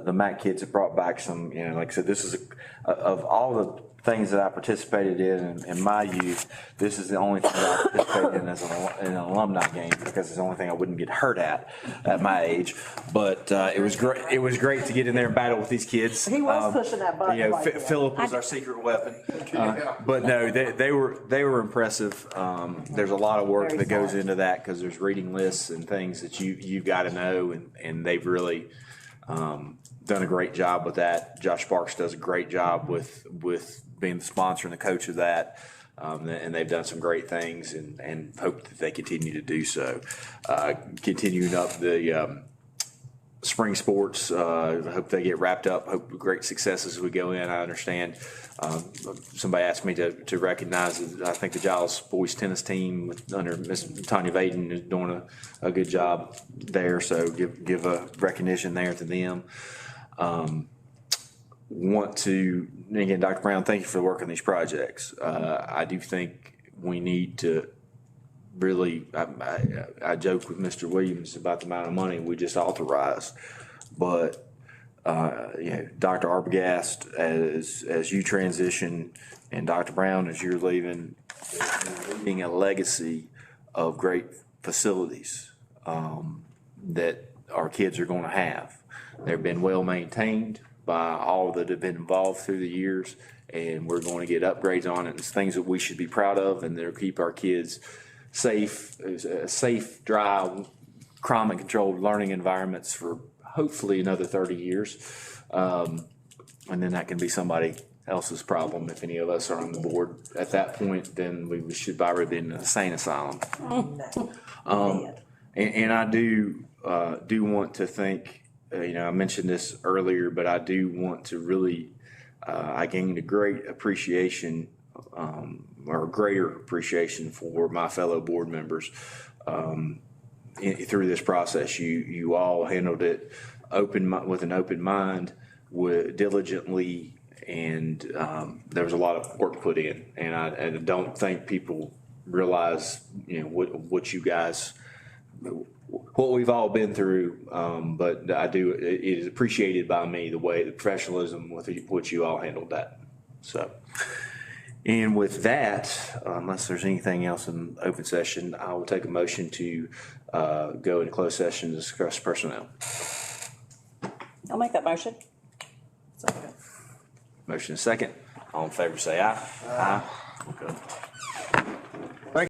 the MAC kids have brought back some. You know, like I said, this is of all the things that I participated in my youth, this is the only thing that I participated in as an alumni game, because it's the only thing I wouldn't get hurt at my age. But it was great. It was great to get in there and battle with these kids. He was pushing that button. You know, Philip was our secret weapon. But no, they were impressive. There's a lot of work that goes into that, because there's reading lists and things that you've got to know, and they've really done a great job with that. Josh Sparks does a great job with being the sponsor and the coach of that. And they've done some great things, and hope that they continue to do so. Continuing up the spring sports, I hope they get wrapped up. Hope great successes as we go in. I understand. Somebody asked me to recognize, I think the Giles boys tennis team under Miss Tanya Vaden is doing a good job there. So give a recognition there to them. Want to, again, Dr. Brown, thank you for the work on these projects. I do think we need to really, I joke with Mr. Williams about the amount of money we just authorized, but Dr. Arbogast, as you transition, and Dr. Brown, as you're leaving a legacy of great facilities that our kids are going to have. They've been well maintained by all that have been involved through the years, and we're going to get upgrades on it. It's things that we should be proud of, and that'll keep our kids safe, dry, climate-controlled learning environments for hopefully another 30 years. And then that can be somebody else's problem. If any of us are on the board at that point, then we should probably be in an insane asylum. And I do want to thank, I mentioned this earlier, but I do want to really, I gained a great appreciation, or greater appreciation for my fellow board members through this process. You all handled it with an open mind, diligently, and there was a lot of work put in. And I don't think people realize, what you guys, what we've all been through. But it is appreciated by me, the professionalism with which you all handled that. So, and with that, unless there's anything else in open session, I will take a motion to go into closed session to discuss personnel. I'll make that motion. Motion is second. All in favor say aye. Aye. Okay.